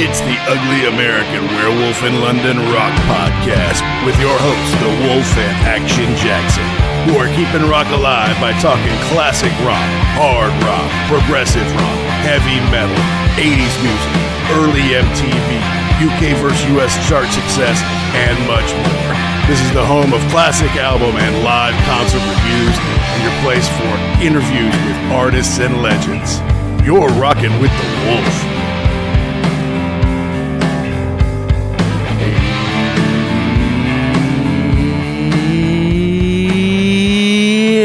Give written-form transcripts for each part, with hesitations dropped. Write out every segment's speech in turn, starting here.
It's the Ugly American Werewolf in London Rock Podcast with your hosts, the Wolf and Action Jackson, who are keeping rock alive by talking classic rock, hard rock, progressive rock, heavy metal, 80s music, early MTV, UK vs. US chart success, and much more. This is the home of classic album and live concert reviews and your place for interviews with artists and legends. You're rocking with the Wolf.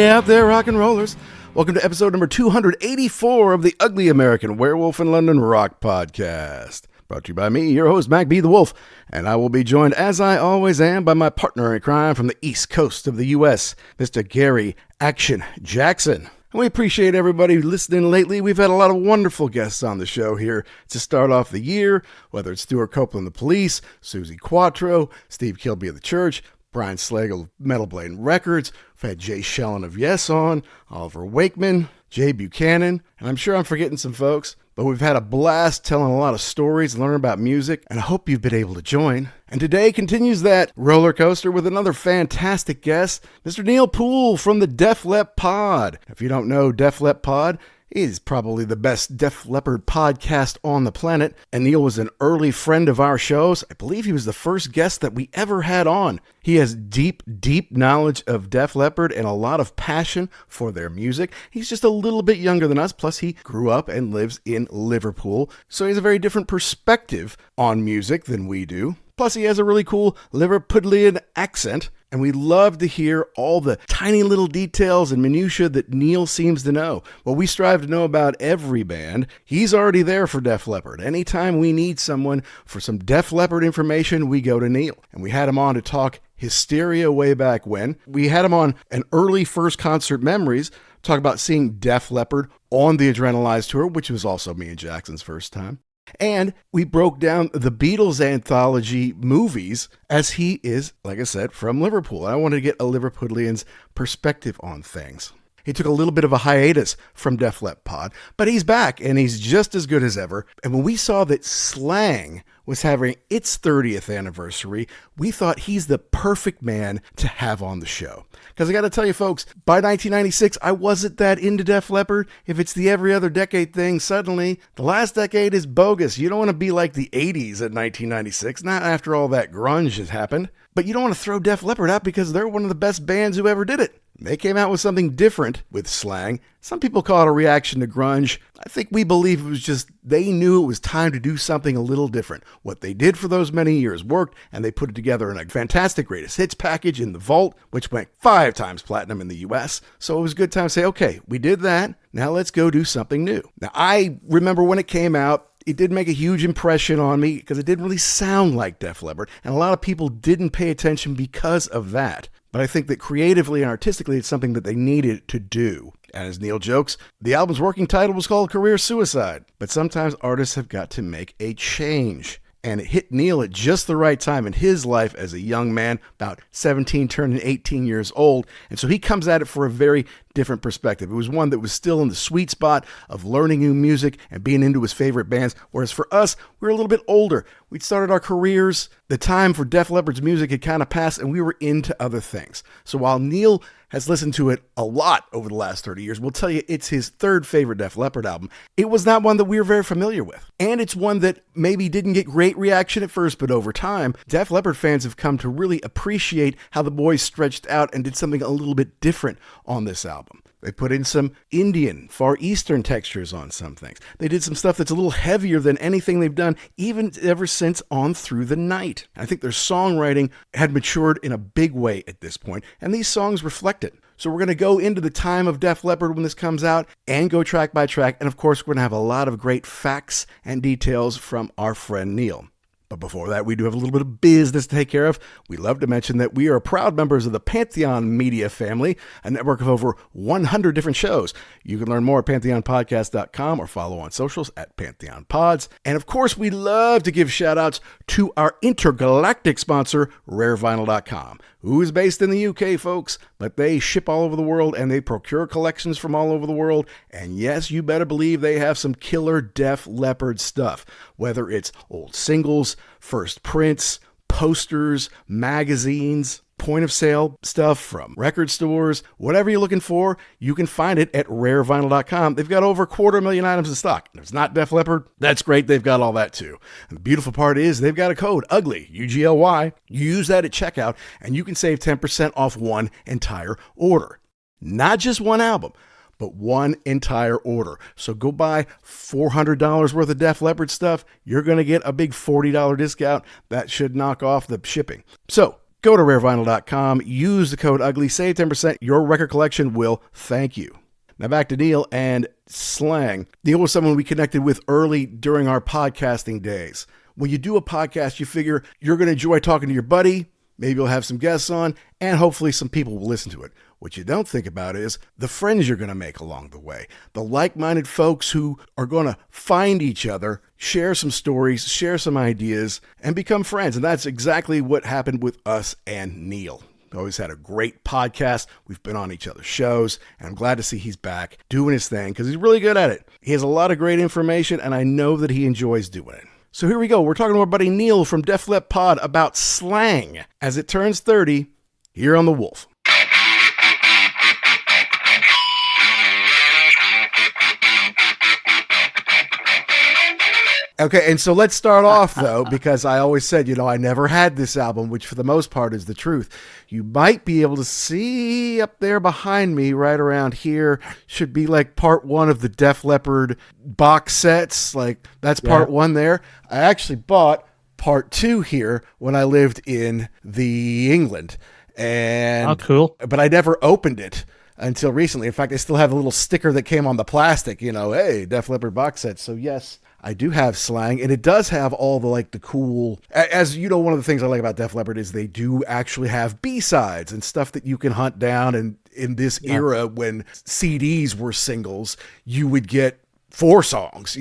Out there, rock and rollers. Welcome to episode number 284 of the Ugly American Werewolf in London Rock Podcast. Brought to you by me, your host, Mac B. the Wolf, and I will be joined, as I always am, by my partner in crime from the East Coast of the U.S., Mr. Gary Action Jackson. And we appreciate everybody listening lately. We've had a lot of wonderful guests on the show here to start off the year, whether it's Stuart Copeland, the Police, Susie Quattro, Steve Kilby of the Church, Brian Slagle of Metal Blade Records. We've had Jay Shellen of Yes on, Oliver Wakeman, Jay Buchanan, and I'm sure I'm forgetting some folks, but we've had a blast telling a lot of stories, learning about music, and I hope you've been able to join. And today continues that roller coaster with another fantastic guest, Mr. Neil Poole from the Def Lep Pod. If you don't know Def Lep Pod, is probably the best Def Leppard podcast on the planet, and Neil was an early friend of our shows. I believe he was the first guest that we ever had on. He has deep knowledge of Def Leppard and a lot of passion for their music. He's just a little bit younger than us, plus he grew up and lives in Liverpool, so he has a very different perspective on music than we do. Plus, he has a really cool Liverpudlian accent, and we love to hear all the tiny little details and minutiae that Neil seems to know. Well, we strive to know about every band. He's already there for Def Leppard. Anytime we need someone for some Def Leppard information, we go to Neil. And we had him on to talk Hysteria way back when. We had him on an early first concert memories, talk about seeing Def Leppard on the Adrenalize tour, which was also me and Jackson's first time. And we broke down the Beatles anthology movies, as he is, like I said, from Liverpool. I wanted to get a Liverpudlian's perspective on things. He took a little bit of a hiatus from Def Lep Pod, but he's back and he's just as good as ever. And when we saw that Slang was having its 30th anniversary, we thought he's the perfect man to have on the show. Because I got to tell you folks, by 1996, I wasn't that into Def Leppard. If it's the every other decade thing, suddenly the last decade is bogus. You don't want to be like the 80s at 1996, not after all that grunge has happened. But you don't want to throw Def Leppard out because they're one of the best bands who ever did it. They came out with something different with Slang. Some people call it a reaction to grunge. I think we believe it was just they knew it was time to do something a little different. What they did for those many years worked, and they put it together in a fantastic greatest hits package in the vault, which went 5 times platinum in the US. So it was a good time to say, okay, we did that. Now let's go do something new. Now, I remember when it came out, it did make a huge impression on me because it didn't really sound like Def Leppard, and a lot of people didn't pay attention because of that. But I think that creatively and artistically, it's something that they needed to do. And as Neil jokes, the album's working title was called Career Suicide. But sometimes artists have got to make a change. And it hit Neil at just the right time in his life as a young man, about 17, turning 18 years old. And so he comes at it for a very different perspective. It was one that was still in the sweet spot of learning new music and being into his favorite bands. Whereas for us, we were a little bit older. We'd started our careers. The time for Def Leppard's music had kind of passed and we were into other things. So while Neil has listened to it a lot over the last 30 years, we'll tell you it's his third favorite Def Leppard album. It was not one that we were very familiar with. And it's one that maybe didn't get great reaction at first, but over time, Def Leppard fans have come to really appreciate how the boys stretched out and did something a little bit different on this album. They put in some Indian, Far Eastern textures on some things. They did some stuff that's a little heavier than anything they've done, even ever since On Through the Night. I think their songwriting had matured in a big way at this point, and these songs reflect it. So we're going to go into the time of Def Leppard when this comes out and go track by track. And of course, we're going to have a lot of great facts and details from our friend Neil. But before that, we do have a little bit of business to take care of. We love to mention that we are proud members of the Pantheon Media family, a network of over 100 different shows. You can learn more at pantheonpodcast.com or follow on socials at Pantheon Pods. And of course, we love to give shout outs to our intergalactic sponsor, rarevinyl.com, who is based in the UK, folks, but they ship all over the world and they procure collections from all over the world. And yes, you better believe they have some killer Def Leppard stuff, whether it's old singles, first prints, posters, magazines, point of sale stuff from record stores, whatever you're looking for, you can find it at rarevinyl.com. They've got over 250,000 items in stock. If it's not Def Leppard, that's great. They've got all that too. And the beautiful part is they've got a code, UGLY, UGLY. You use that at checkout and you can save 10% off one entire order. Not just one album, but one entire order. So go buy $400 worth of Def Leppard stuff. You're going to get a big $40 discount. That should knock off the shipping. So go to rarevinyl.com, use the code UGLY, save 10%. Your record collection will thank you. Now back to Neil and Slang. Neil was someone we connected with early during our podcasting days. When you do a podcast, you figure you're going to enjoy talking to your buddy. Maybe you'll have some guests on, and hopefully some people will listen to it. What you don't think about is the friends you're going to make along the way, the like-minded folks who are going to find each other, share some stories, share some ideas, and become friends. And that's exactly what happened with us and Neil. We always had a great podcast. We've been on each other's shows, and I'm glad to see he's back doing his thing because he's really good at it. He has a lot of great information, and I know that he enjoys doing it. So here we go. We're talking to our buddy Neil from Def Lep Pod about Slang as it turns 30 here on The Wolf. Okay, and so let's start off, though, because I always said, I never had this album, which for the most part is the truth. You might be able to see up there behind me, right around here, should be like part one of the Def Leppard box sets. Like, that's part one there. I actually bought part two here when I lived in the England. And, oh, cool. But I never opened it until recently. In fact, I still have a little sticker that came on the plastic, hey, Def Leppard box set. So, yes, I do have Slang, and it does have all the cool, as you know, one of the things I like about Def Leppard is they do actually have B-sides and stuff that you can hunt down. And in this era when CDs were singles, you would get 4 songs,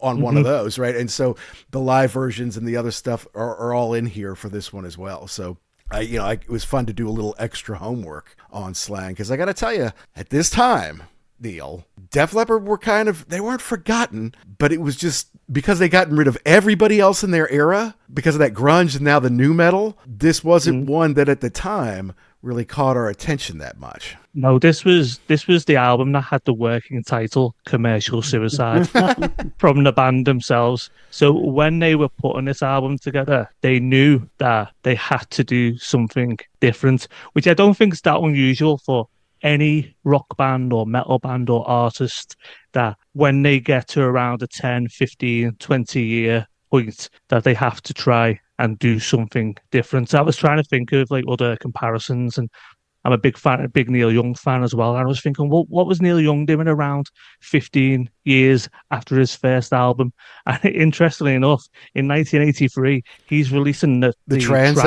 on one of those, right? And so the live versions and the other stuff are all in here for this one as well. So it was fun to do a little extra homework on Slang, because I got to tell you, at this time, Neil, Def Leppard they weren't forgotten, but it was just because they gotten rid of everybody else in their era because of that grunge and now the new metal. This wasn't one that at the time really caught our attention that much. No, this was the album that had the working title Commercial Suicide from the band themselves. So when they were putting this album together, they knew that they had to do something different, which I don't think is that unusual for any rock band or metal band or artist, that when they get to around a 10, 15, 20 year point, that they have to try and do something different. So I was trying to think of other comparisons, and I'm a big Neil Young fan as well. And I was thinking, well, what was Neil Young doing around 15 years after his first album? And interestingly enough, in 1983, he's releasing the Trans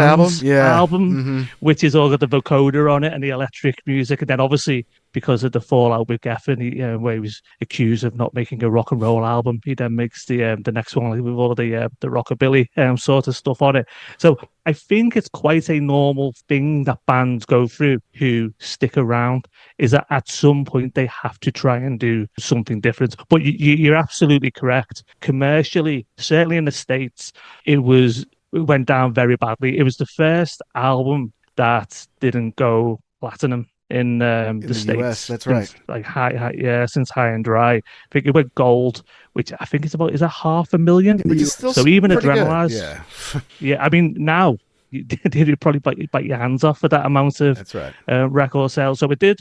album, which is all got the vocoder on it and the electric music. And then obviously, because of the fallout with Geffen, where he was accused of not making a rock and roll album, he then makes the next one with all of the rockabilly sort of stuff on it. So I think it's quite a normal thing that bands go through who stick around, is that at some point they have to try and do something different. But you're absolutely correct. Commercially, certainly in the States, it went down very badly. It was the first album that didn't go platinum in the States. US, that's right. Since High and Dry. I think it went gold, which I think is that 500,000? Which is still so even Adrenalize. Yeah, I mean, now you'd probably bite your hands off for that amount of that's right. Record sales. So it did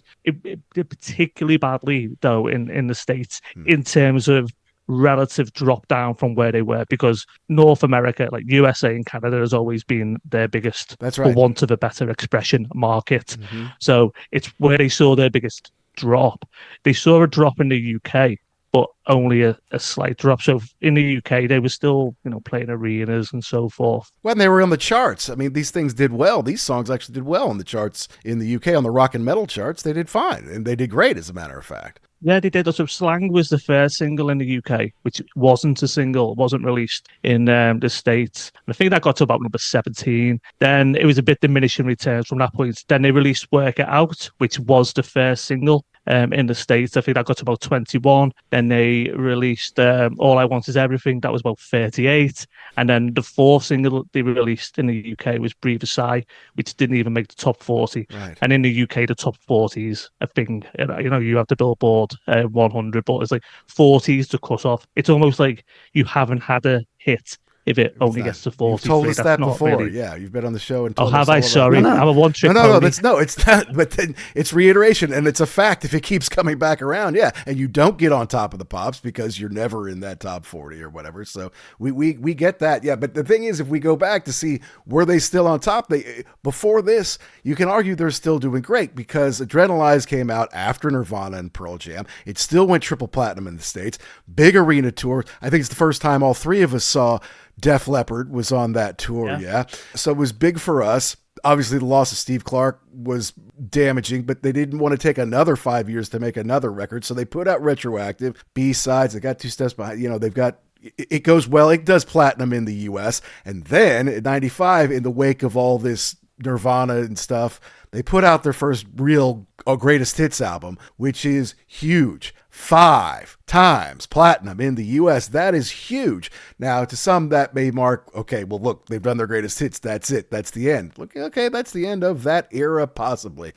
particularly badly, though, in the States in terms of relative drop down from where they were, because North America, like USA and Canada, has always been their biggest, that's right, for want of a better expression, market. So it's where they saw their biggest drop. They saw a drop in the UK but only a slight drop. So in the UK, they were still, playing arenas and so forth. When they were on the charts, I mean, these things did well. These songs actually did well on the charts in the UK, on the rock and metal charts. They did fine, and they did great, as a matter of fact. Yeah, they did. So Slang was the first single in the UK, which wasn't a single, wasn't released in the States. And I think that got to about number 17. Then it was a bit diminishing returns from that point. Then they released Work It Out, which was the first single in the States. I think that got to about 21. Then they released All I Want Is Everything. That was about 38. And then the fourth single they released in the UK was Breathe a Sigh, which didn't even make the top 40. Right. And in the UK, the top 40 is a thing. You have the Billboard 100, but it's like 40 is the cutoff. It's almost like you haven't had a hit if it only gets to 40. You've told us that before. Really... Yeah, you've been on the show and told us. Have I? Sorry. I'm a one-trick pony. It's not. But then it's reiteration, and it's a fact if it keeps coming back around. Yeah, and you don't get on top of the pops because you're never in that top 40 or whatever. So we get that. Yeah, but the thing is, if we go back to see were they still on top, before this, you can argue they're still doing great because Adrenalize came out after Nirvana and Pearl Jam. It still went triple platinum in the States. Big arena tour. I think it's the first time all three of us saw Def Leppard was on that tour, yeah. So it was big for us. Obviously, the loss of Steve Clark was damaging, but they didn't want to take another 5 years to make another record, so they put out Retroactive, B-sides. They got Two Steps Behind. They've got... It goes well. It does platinum in the U.S. And then, in 95, in the wake of all this Nirvana and stuff, they put out their first real greatest hits album, which is huge. 5 times platinum in the US. That is huge. Now, to some that may mark, okay, well, look, they've done their greatest hits. That's it. That's the end. Look, okay, that's the end of that era, possibly.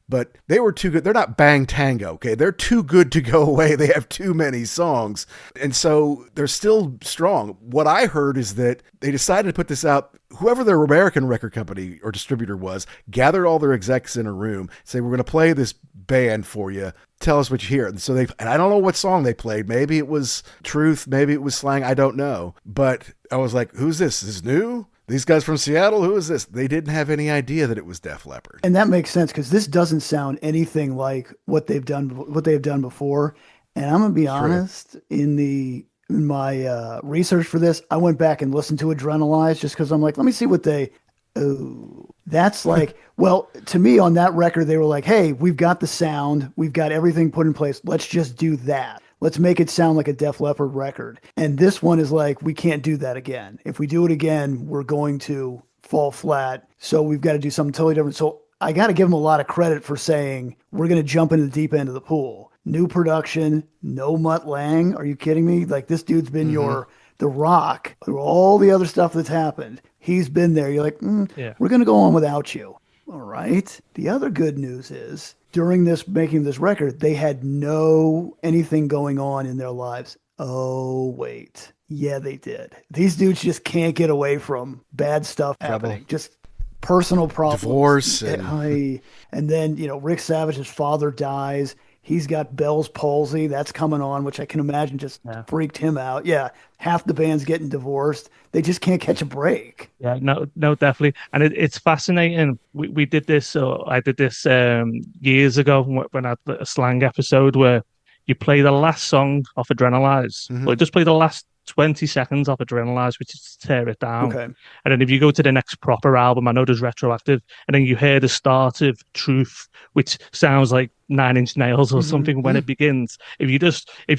But they were too good. They're not Bang Tango, okay? They're too good to go away. They have too many songs. And so they're still strong. What I heard is that they decided to put this out. Whoever their American record company or distributor was, gathered all their execs in a room, say, we're going to play this band for you. Tell us what you hear. And so and I don't know what song they played. Maybe it was Truth. Maybe it was Slang. I don't know. But I was like, who's this? Is this new? These guys from Seattle, who is this? They didn't have any idea that it was Def Leppard. And that makes sense because this doesn't sound anything like what they've done before. And I'm gonna be honest, in my research for this, I went back and listened to Adrenalize just because I'm like, let me see what they. Oh, that's like, well, to me on that record, they were like, hey, we've got the sound, we've got everything put in place. Let's just do that. Let's make it sound like a Def Leppard record. And this one is like, we can't do that again. If we do it again, we're going to fall flat. So we've got to do something totally different. So I got to give them a lot of credit for saying, we're going to jump into the deep end of the pool. New production, no Mutt Lange. Are you kidding me? Like, this dude's been the Rock through all the other stuff that's happened. He's been there. You're like, we're going to go on without you. All right. The other good news is, during making this record, they had anything going on in their lives. Oh, wait. Yeah, they did. These dudes just can't get away from bad stuff happening. Just personal problems. Divorce. And then, Rick Savage's father dies. He's got Bell's palsy. That's coming on, which I can imagine just freaked him out. Yeah, half the band's getting divorced. They just can't catch a break. Yeah, no, definitely. And it's fascinating. We did this, I did this years ago when I had a Slang episode where you play the last song off Adrenalize. Or just play the last 20 seconds off Adrenalize, which is to tear it down. Okay. And then if you go to the next proper album, I know there's Retroactive, and then you hear the start of Truth, which sounds like Nine Inch Nails or something when it begins. If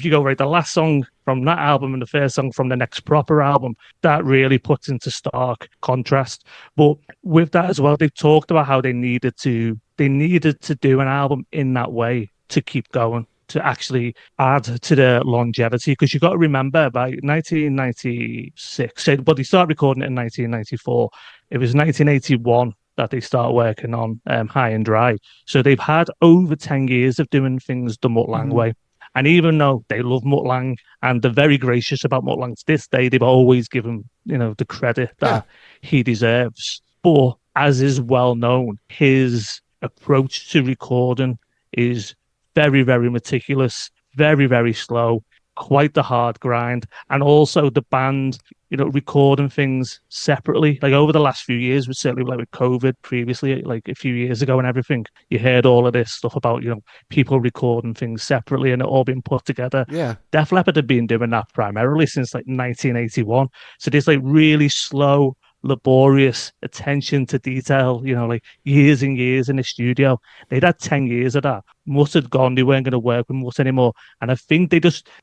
you go right, the last song from that album and the first song from the next proper album, that really puts into stark contrast. But with that as well, they've talked about how they needed to do an album in that way to keep going, to actually add to the longevity, because you got to remember by 1996, well, they started recording it in 1994. It was 1981 that they start working on High and Dry. So they've had over 10 years of doing things the Mutt Lange way. And even though they love Mutt Lange and they're very gracious about Mutt Lange to this day, they've always given the credit that he deserves. But as is well known, his approach to recording is very, very meticulous, very, very slow. quite the hard grind. And also the band, recording things separately. Like over the last few years, certainly like with COVID previously, like a few years ago and everything, you heard all of this stuff about, people recording things separately and it all being put together. Yeah. Def Leppard had been doing that primarily since like 1981. So there's like really slow, laborious attention to detail, like years and years in the studio. They'd had 10 years of that. Mutt had gone, they weren't going to work with Mutt anymore. And I think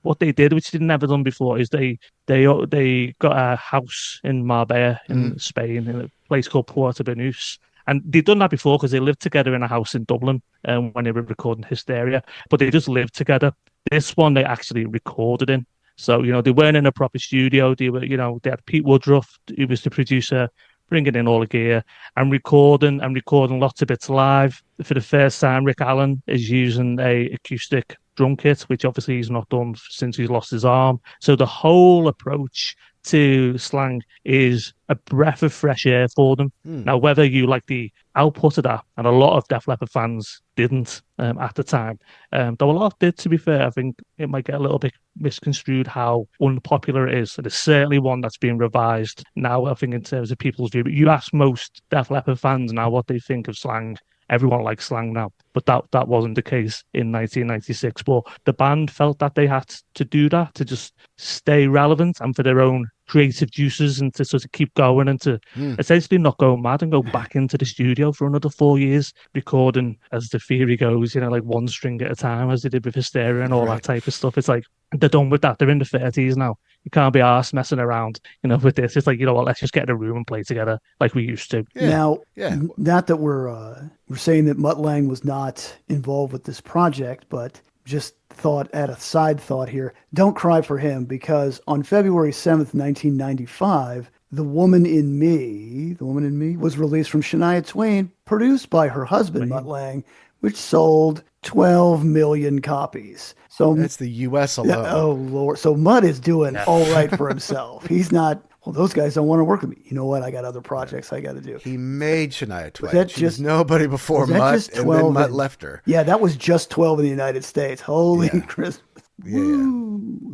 what they did, which they'd never done before, is they got a house in Marbella in Spain, in a place called Puerto Banús. And they'd done that before because they lived together in a house in Dublin when they were recording Hysteria, but they just lived together. This one they actually recorded in. So, they weren't in a proper studio. They were, they had Pete Woodruff, who was the producer, bringing in all the gear and recording lots of bits live. For the first time, Rick Allen is using a acoustic drum kit, which obviously he's not done since he's lost his arm. So the whole approach to Slang is a breath of fresh air for them. Now, whether you like the output of that, and a lot of Def Leppard fans didn't at the time, though a lot did, to be fair. I think it might get a little bit misconstrued how unpopular it is. It's certainly one that's being revised now, I think, in terms of people's view. But you ask most Def Leppard fans now what they think of Slang. Everyone likes Slang now, but that wasn't the case in 1996. But the band felt that they had to do that to just stay relevant and for their own creative juices and to sort of keep going and to essentially not go mad and go back into the studio for another 4 years, recording, as the theory goes, like one string at a time, as they did with Hysteria and all that type of stuff. It's like they're done with that. They're in the 30s now. You can't be arsed messing around, with this. It's like, what, let's just get in a room and play together like we used to. Yeah. Now, not that we're saying that Mutt Lange was not involved with this project, but just add a side thought here. Don't cry for him, because on February 7th, 1995, The Woman in Me was released from Shania Twain, produced by her husband, Mutt Lange, which sold 12 million copies. So that's the U.S. alone. Oh, Lord. So Mutt is doing all right for himself. He's not, well, those guys don't want to work with me. You know what? I got other projects I got to do. He made Shania Twain. She was nobody before Mutt, and then Mutt left her. Yeah, that was just 12 in the United States. Holy Christmas. Yeah.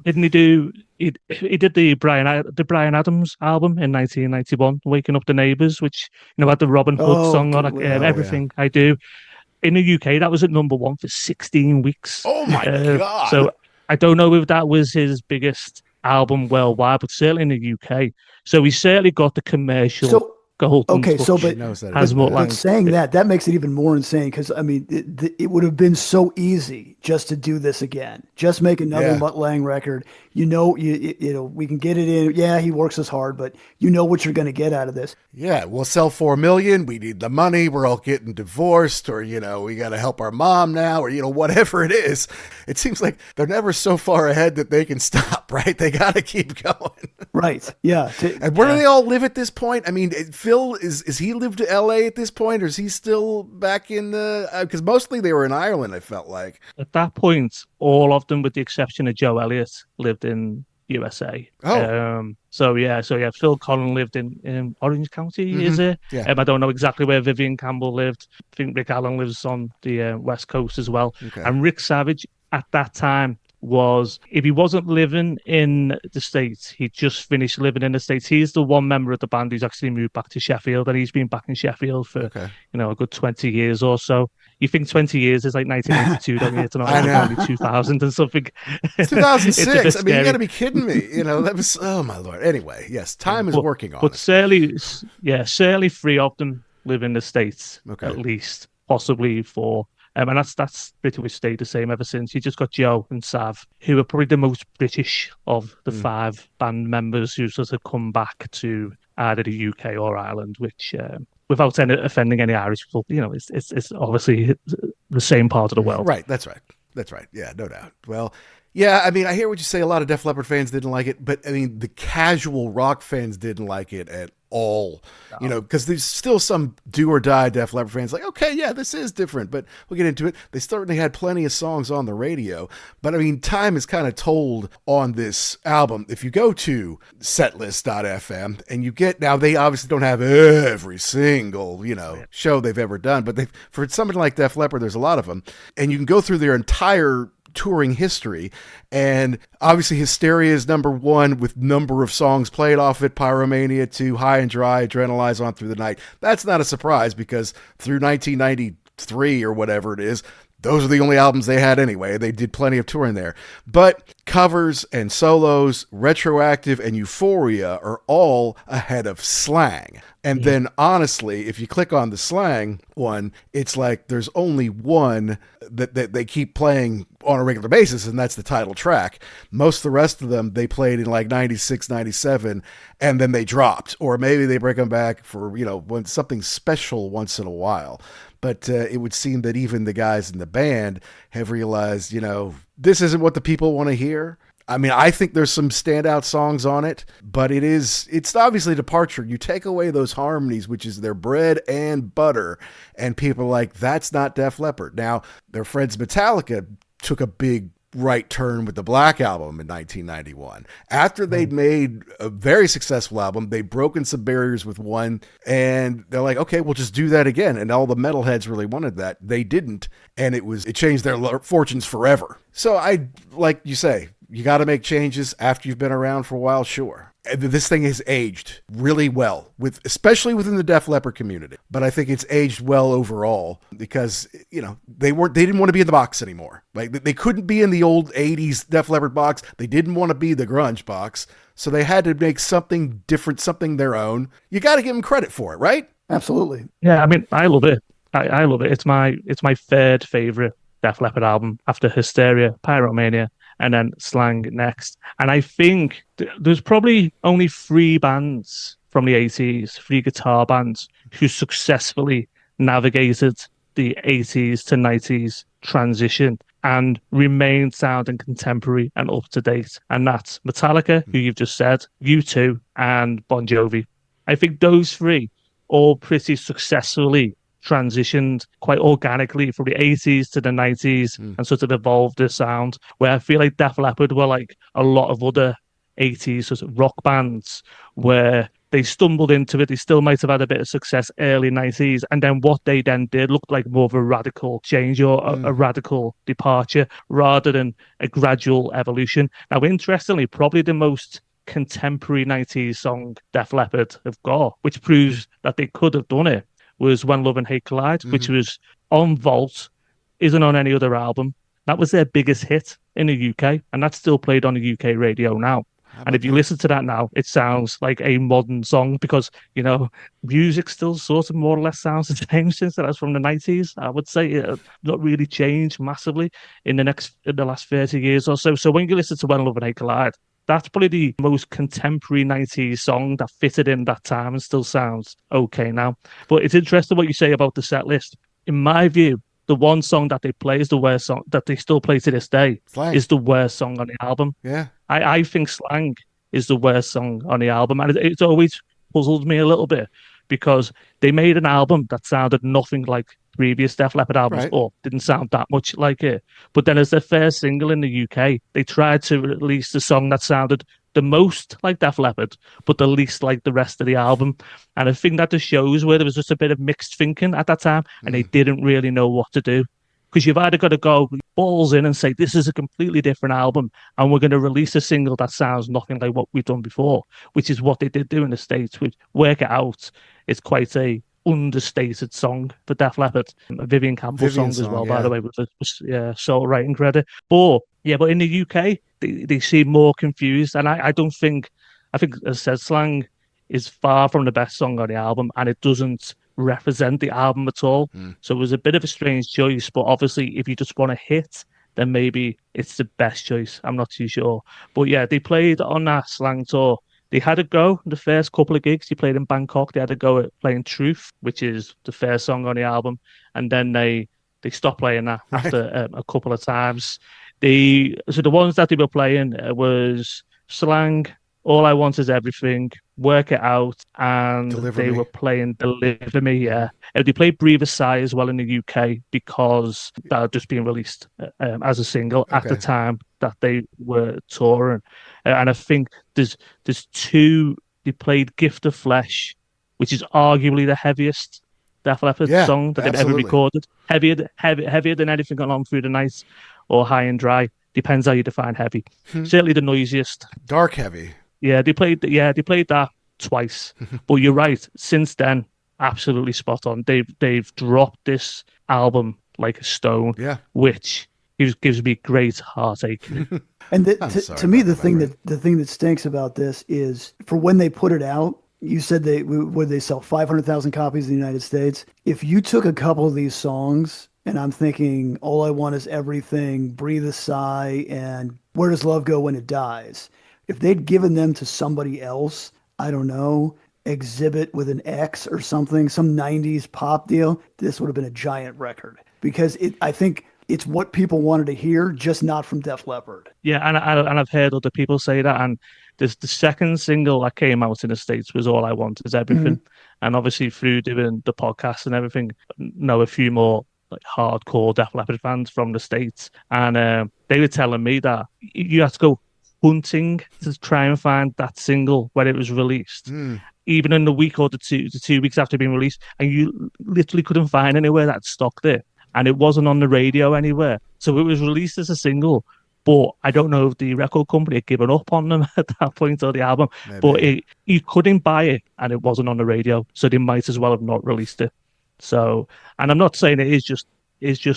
Didn't he do... He did the Brian Adams album in 1991, Waking Up the Neighbours, which, had the Robin Hood song on it, Everything I Do. In the UK, that was at number one for 16 weeks. Oh, my God. So I don't know if that was his biggest album worldwide, but certainly in the UK. So he certainly got the commercial golden okay, touch. so but saying that makes it even more insane, because I mean it would have been so easy just to do this again, just make another Mutt Lange record. You know we can get it in. Yeah, he works as hard, but you know what you're going to get out of this. Yeah, we'll sell 4 million. We need the money. We're all getting divorced, or we got to help our mom now, or whatever it is. It seems like they're never so far ahead that they can stop. Right? They got to keep going. Right. Yeah. And where do they all live at this point? I mean, Phil, is he lived to LA at this point, or is he still back in the? Because mostly they were in Ireland. I felt like at that point, all of them, with the exception of Joe Elliott, lived in USA. So Phil Collin lived in Orange County, is it? Yeah. I don't know exactly where Vivian Campbell lived. I think Rick Allen lives on the West Coast as well. Okay. And Rick Savage at that time was, if he wasn't living in the States, he just finished living in the States. He's the one member of the band who's actually moved back to Sheffield, and he's been back in Sheffield for a good 20 years or so. You think 20 years is like 1982, don't you? It's not only 2000 and something. It's 2006. I mean, you got to be kidding me. That was, oh my Lord. Anyway, yes, time is working on it. But certainly 3 of them live in the States, at least, possibly 4. And that's pretty much stayed the same ever since. You just got Joe and Sav, who are probably the most British of the 5 band members who sort of come back to either the UK or Ireland, which, without offending any Irish people, it's obviously the same part of the world. Right, that's right. Yeah, no doubt. Well, yeah, I mean, I hear what you say. A lot of Def Leppard fans didn't like it, but I mean, the casual rock fans didn't like it at all, because there's still some do or die Def Leppard fans like, okay, yeah, this is different, but we'll get into it. They certainly had plenty of songs on the radio, but I mean, time is kind of told on this album. If you go to setlist.fm and you get, now they obviously don't have every single, show they've ever done, but for somebody like Def Leppard, there's a lot of them, and you can go through their entire touring history. And obviously Hysteria is number one with number of songs played off it, Pyromania to High and Dry, Adrenalize, On Through the Night. That's not a surprise because through 1993 or whatever it is, those are the only albums they had anyway. They did plenty of touring there. But covers and solos, Retroactive and Euphoria are all ahead of Slang. And then honestly, if you click on the Slang one, it's like there's only one that they keep playing on a regular basis, and that's the title track. Most of the rest of them, they played in like 96, 97, and then they dropped. Or maybe they bring them back for, when something special once in a while. But it would seem that even the guys in the band have realized, this isn't what the people want to hear. I mean, I think there's some standout songs on it, but it's obviously a departure. You take away those harmonies, which is their bread and butter, and people are like, that's not Def Leppard. Now, their friends Metallica took a big right turn with the Black Album in 1991. After they'd made a very successful album, they'd broken some barriers with one, and they're like, okay, we'll just do that again. And all the metalheads really wanted that. They didn't, and it changed their fortunes forever. So like you say, you got to make changes after you've been around for a while, sure. This thing has aged really well, especially within the Def Leppard community. But I think it's aged well overall because, they didn't want to be in the box anymore. Like they couldn't be in the old 80s Def Leppard box. They didn't want to be the grunge box. So they had to make something different, something their own. You got to give them credit for it, right? Absolutely. Yeah, I mean, I love it. I love it. It's my third favorite Def Leppard album after Hysteria, Pyromania, and then Slang next. And I think there's probably only three bands from the 80s, three guitar bands, who successfully navigated the 80s to 90s transition and remained sounding contemporary and up to date. And that's Metallica, who you've just said, U2, and Bon Jovi. I think those three all pretty successfully transitioned quite organically from the 80s to the 90s and sort of evolved their sound, where I feel like Def Leppard were like a lot of other 80s sort of rock bands where they stumbled into it. They still might have had a bit of success early 90s, and then what they then did looked like more of a radical change or a radical departure rather than a gradual evolution. Now, interestingly, probably the most contemporary 90s song Def Leppard have got, which proves that they could have done it, was When Love and Hate Collide, which was on Vault, isn't on any other album. That was their biggest hit in the UK, and that's still played on the UK radio now. And if you listen to that now, it sounds like a modern song because, music still sort of more or less sounds the same since that was from the 90s. I would say it not really changed massively in the last 30 years or so. So when you listen to When Love and Hate Collide, that's probably the most contemporary 90s song that fitted in that time and still sounds okay now. But it's interesting what you say about the set list. In my view, the one song that they play is the worst song that they still play to this day. Slang is the worst song on the album. Yeah. I think Slang is the worst song on the album. And it's always puzzled me a little bit because they made an album that sounded nothing like previous Def Leppard albums, or didn't sound that much like it. But then as their first single in the UK, they tried to release the song that sounded the most like Def Leppard, but the least like the rest of the album. And I think that just shows where there was just a bit of mixed thinking at that time, and they didn't really know what to do. Because you've either got to go balls in and say, this is a completely different album, and we're going to release a single that sounds nothing like what we've done before, which is what they did do in the States. Which, Work It Out, is quite a understated song for Def Leppard. A Vivian Campbell song as well, by the way, with sole writing credit. But in the UK, they seem more confused, and I think, as I said, Slang is far from the best song on the album, and it doesn't represent the album at all. So it was a bit of a strange choice, but obviously if you just want a hit, then maybe it's the best choice. I'm not too sure. But yeah, they played on that Slang tour. They had a go the first couple of gigs. They played in Bangkok. They had a go at playing Truth, which is the first song on the album, and then they stopped playing that after a couple of times. The ones that they were playing was Slang, All I Want Is Everything, Work It Out, and they were playing Deliver Me, yeah. They played Breathe a Sigh as well in the UK because that had just been released as a single at the time that they were touring. And I think there's two, they played Gift of Flesh, which is arguably the heaviest Def Leppard song that they've ever recorded. Heavier than anything on Through the Night. or high and dry. Depends how you define heavy. Certainly the noisiest. Dark heavy. Yeah, they played that twice. But you're right. Since then, absolutely spot on. They've dropped this album like a stone. Yeah. Which gives me great heartache. And sorry to me, about the thing that stinks about this is for when they put it out. You said they sell 500,000 copies in the United States. If you took a couple of these songs, and I'm thinking All I Want Is Everything, Breathe a Sigh, and Where Does Love Go When It Dies, if they'd given them to somebody else, I don't know, Exhibit with an X or something, some 90s pop deal, this would have been a giant record. Because I think it's what people wanted to hear, just not from Def Leppard. Yeah, and I've heard other people say that. And the second single that came out in the States was All I Want Is Everything. And obviously through doing the podcast and everything, know a few more like hardcore Def Leppard fans from the States. And they were telling me that you had to go hunting to try and find that single when it was released. Even in the week or the 2 weeks after being released, and you literally couldn't find anywhere that stocked it. And it wasn't on the radio anywhere. So it was released as a single. But I don't know if the record company had given up on them at that point or the album. Maybe. But you couldn't buy it and it wasn't on the radio. So they might as well have not released it. So, and I'm not saying it is just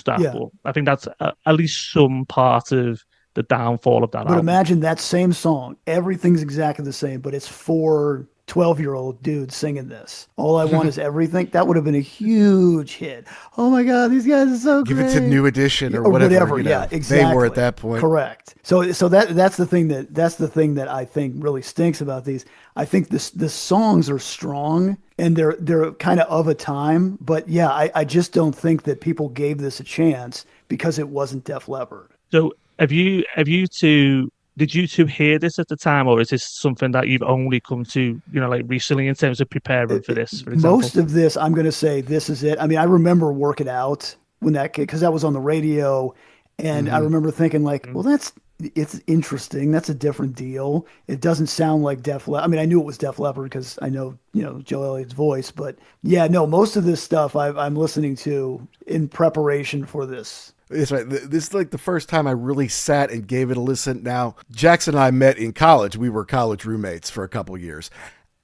that, but I think that's at least some part of the downfall of that album. But imagine that same song. Everything's exactly the same, but it's 4 12-year-old dudes singing this. All I Want Is Everything. That would have been a huge hit. Oh my God, these guys are so Give great. it to New Edition or whatever. You know, yeah, exactly. They were at that point. Correct. So that's the thing that I think really stinks about these. I think the songs are strong and they're kind of a time, but yeah, I just don't think that people gave this a chance because it wasn't Def Leppard. So did you two hear this at the time, or is this something that you've only come to, like recently in terms of preparing for this, for example? Most of this, I'm going to say this is it. I mean, I remember Work It Out when because that was on the radio. And I remember thinking like, well, it's interesting. That's a different deal. It doesn't sound like Def Leppard. I mean, I knew it was Def Leppard because I know, Joe Elliott's voice, but yeah, no, most of this stuff I'm listening to in preparation for this. That's right. This is like the first time I really sat and gave it a listen. Now, Jackson and I met in college. We were college roommates for a couple of years.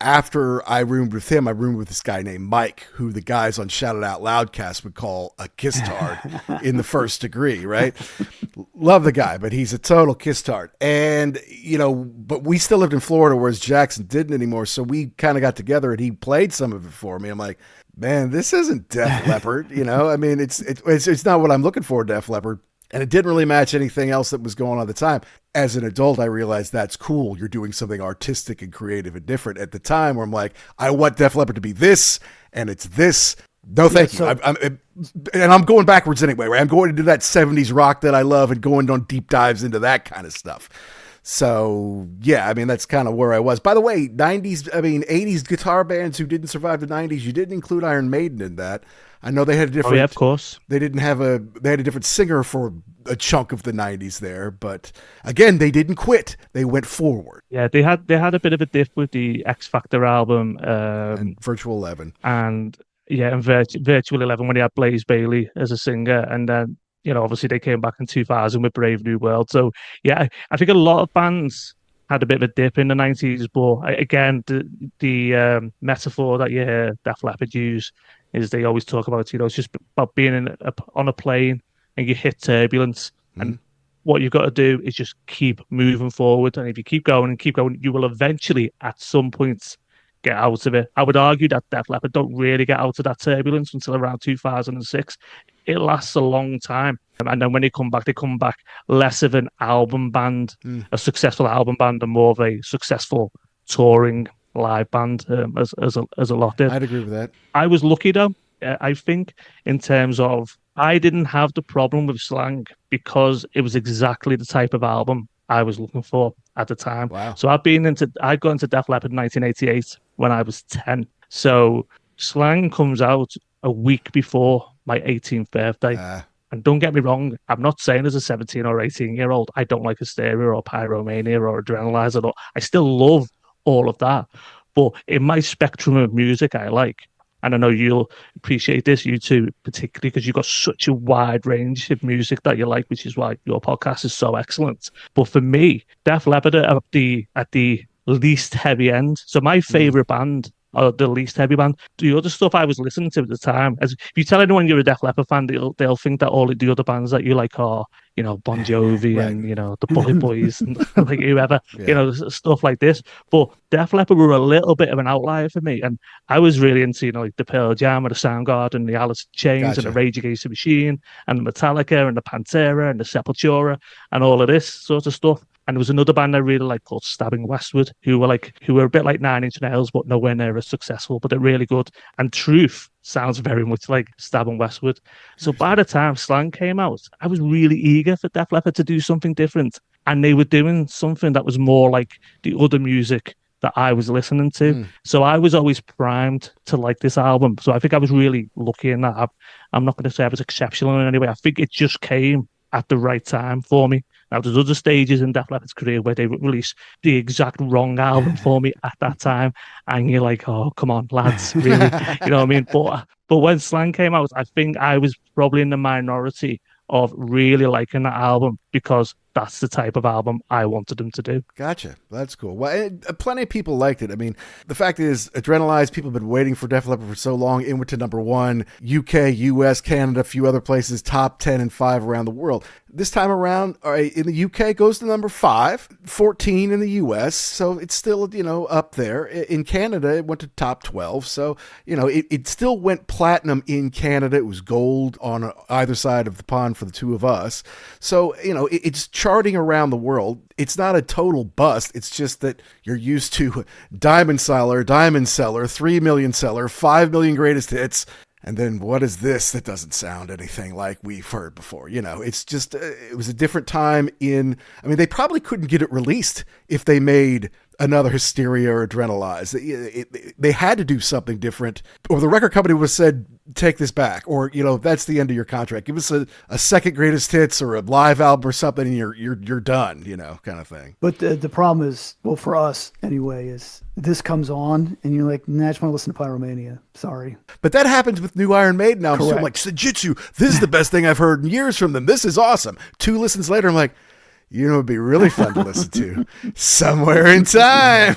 After I roomed with him, I roomed with this guy named Mike, who the guys on Shout It Out Loudcast would call a kissed-tard in the first degree, right? Love the guy, but he's a total kissed-tard. And, but we still lived in Florida, whereas Jackson didn't anymore. So we kind of got together and he played some of it for me. I'm like, man, this isn't Def Leppard, I mean, it's not what I'm looking for, Def Leppard. And it didn't really match anything else that was going on at the time. As an adult, I realized that's cool. You're doing something artistic and creative and different. At the time where I'm like, I want Def Leppard to be this, and it's this. No, thank you. And I'm going backwards anyway, right? I'm going into that 70s rock that I love and going on deep dives into that kind of stuff. So, yeah, I mean, that's kind of where I was. By the way, 80s guitar bands who didn't survive the 90s, you didn't include Iron Maiden in that. I know they had a different... Oh, yeah, of course. They had a different singer for a chunk of the 90s there, but again, they didn't quit. They went forward. Yeah, they had a bit of a dip with the X Factor album. And Virtual 11. And Virtual 11 when he had Blaze Bayley as a singer. And then, obviously they came back in 2000 with Brave New World. So, yeah, I think a lot of bands had a bit of a dip in the 90s, but again, the metaphor that you hear Def Leppard use is they always talk about, it's just about being on a plane and you hit turbulence. And what you've got to do is just keep moving forward. And if you keep going and keep going, you will eventually, at some point, get out of it. I would argue that Def Leppard don't really get out of that turbulence until around 2006. It lasts a long time. And then when they come back less of an album band, a successful album band, and more of a successful touring live band, as a lot did. I'd agree with that. I was lucky though, I think, in terms of I didn't have the problem with Slang because it was exactly the type of album I was looking for at the time. Wow. So I got into Def Leppard in 1988 when I was 10. So Slang comes out a week before my 18th birthday. And don't get me wrong, I'm not saying as a 17 or 18-year-old, I don't like Hysteria or Pyromania or Adrenalize at all. I still love all of that. But in my spectrum of music I like, And I know you'll appreciate this, you two, particularly because you've got such a wide range of music that you like, which is why your podcast is so excellent. But for me, Def Leppard are at the least heavy end. So my favorite band are the least heavy band. The other stuff I was listening to at the time, as if you tell anyone you're a Def Leppard fan, they'll think that all the other bands that you like are, Bon Jovi Right. and, the Bullet Boys and like whoever, Yeah. Stuff like this. But Def Leppard were a little bit of an outlier for me. And I was really into, like the Pearl Jam and the Soundgarden, the Alice in Chains and the Gotcha. Rage Against the Machine and the Metallica and the Pantera and the Sepultura and all of this sort of stuff. And there was another band I really liked called Stabbing Westward, who were a bit like Nine Inch Nails, but nowhere near as successful, but they're really good. And Truth sounds very much like Stabbing Westward. So by the time Slang came out, I was really eager for Def Leppard to do something different. And they were doing something that was more like the other music that I was listening to. So I was always primed to like this album. So I think I was really lucky in that. I'm not going to say I was exceptional in any way. I think it just came at the right time for me. Now, there's other stages in Def Leppard's career where they release the exact wrong album for me at that time, and you're like, "Oh, come on, lads, really?" You know what I mean? But when Slang came out, I think I was probably in the minority of really liking that album because that's the type of album I wanted them to do. Gotcha. That's cool. Well, plenty of people liked it. I mean, the fact is, Adrenalize, people have been waiting for Def Leppard for so long. It went to #1, UK, US, Canada, a few other places, top 10 and 5 around the world. This time around, all right, in the UK, it goes to #5, 14 in the US, so it's still, up there. In Canada, it went to top 12, so, it still went platinum in Canada. It was gold on either side of the pond for the two of us. So, it's charting around the world. It's not a total bust. It's just that you're used to diamond seller, 3 million seller, 5 million greatest hits. And then what is this that doesn't sound anything like we've heard before? It's just, it was a different time they probably couldn't get it released if they made another Hysteria or Adrenalize. They had to do something different, or the record company would have said, take this back, or, that's the end of your contract. Give us a second greatest hits or a live album or something, and you're done, kind of thing. But the problem is, well, for us anyway, is this comes on and you're like, nah, I just want to listen to Pyromania. Sorry. But that happens with new Iron Maiden now. Correct. I'm like, Sujitsu, this is the best thing I've heard in years from them. This is awesome. 2 listens later, I'm like, it'd be really fun to listen to Somewhere in Time,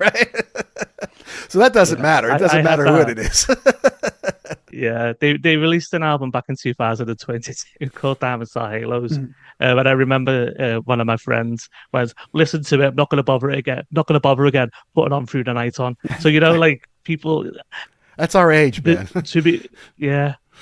right? So that doesn't matter. It doesn't matter what it is. Yeah, they released an album back in 2022 called Diamond Star Halos. But I remember one of my friends was, listen to it, I'm not going to bother again, put it on through the night on. So, like people... That's our age, man.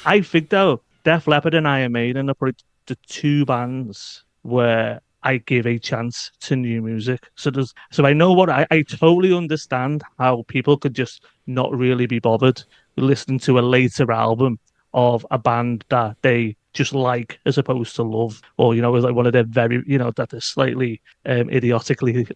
I think, though, Def Leppard and Iron Maiden are probably the 2 bands where I give a chance to new music. So I know I totally understand how people could just not really be bothered listening to a later album of a band that they just like as opposed to love, or is like one of their very that they're slightly idiotically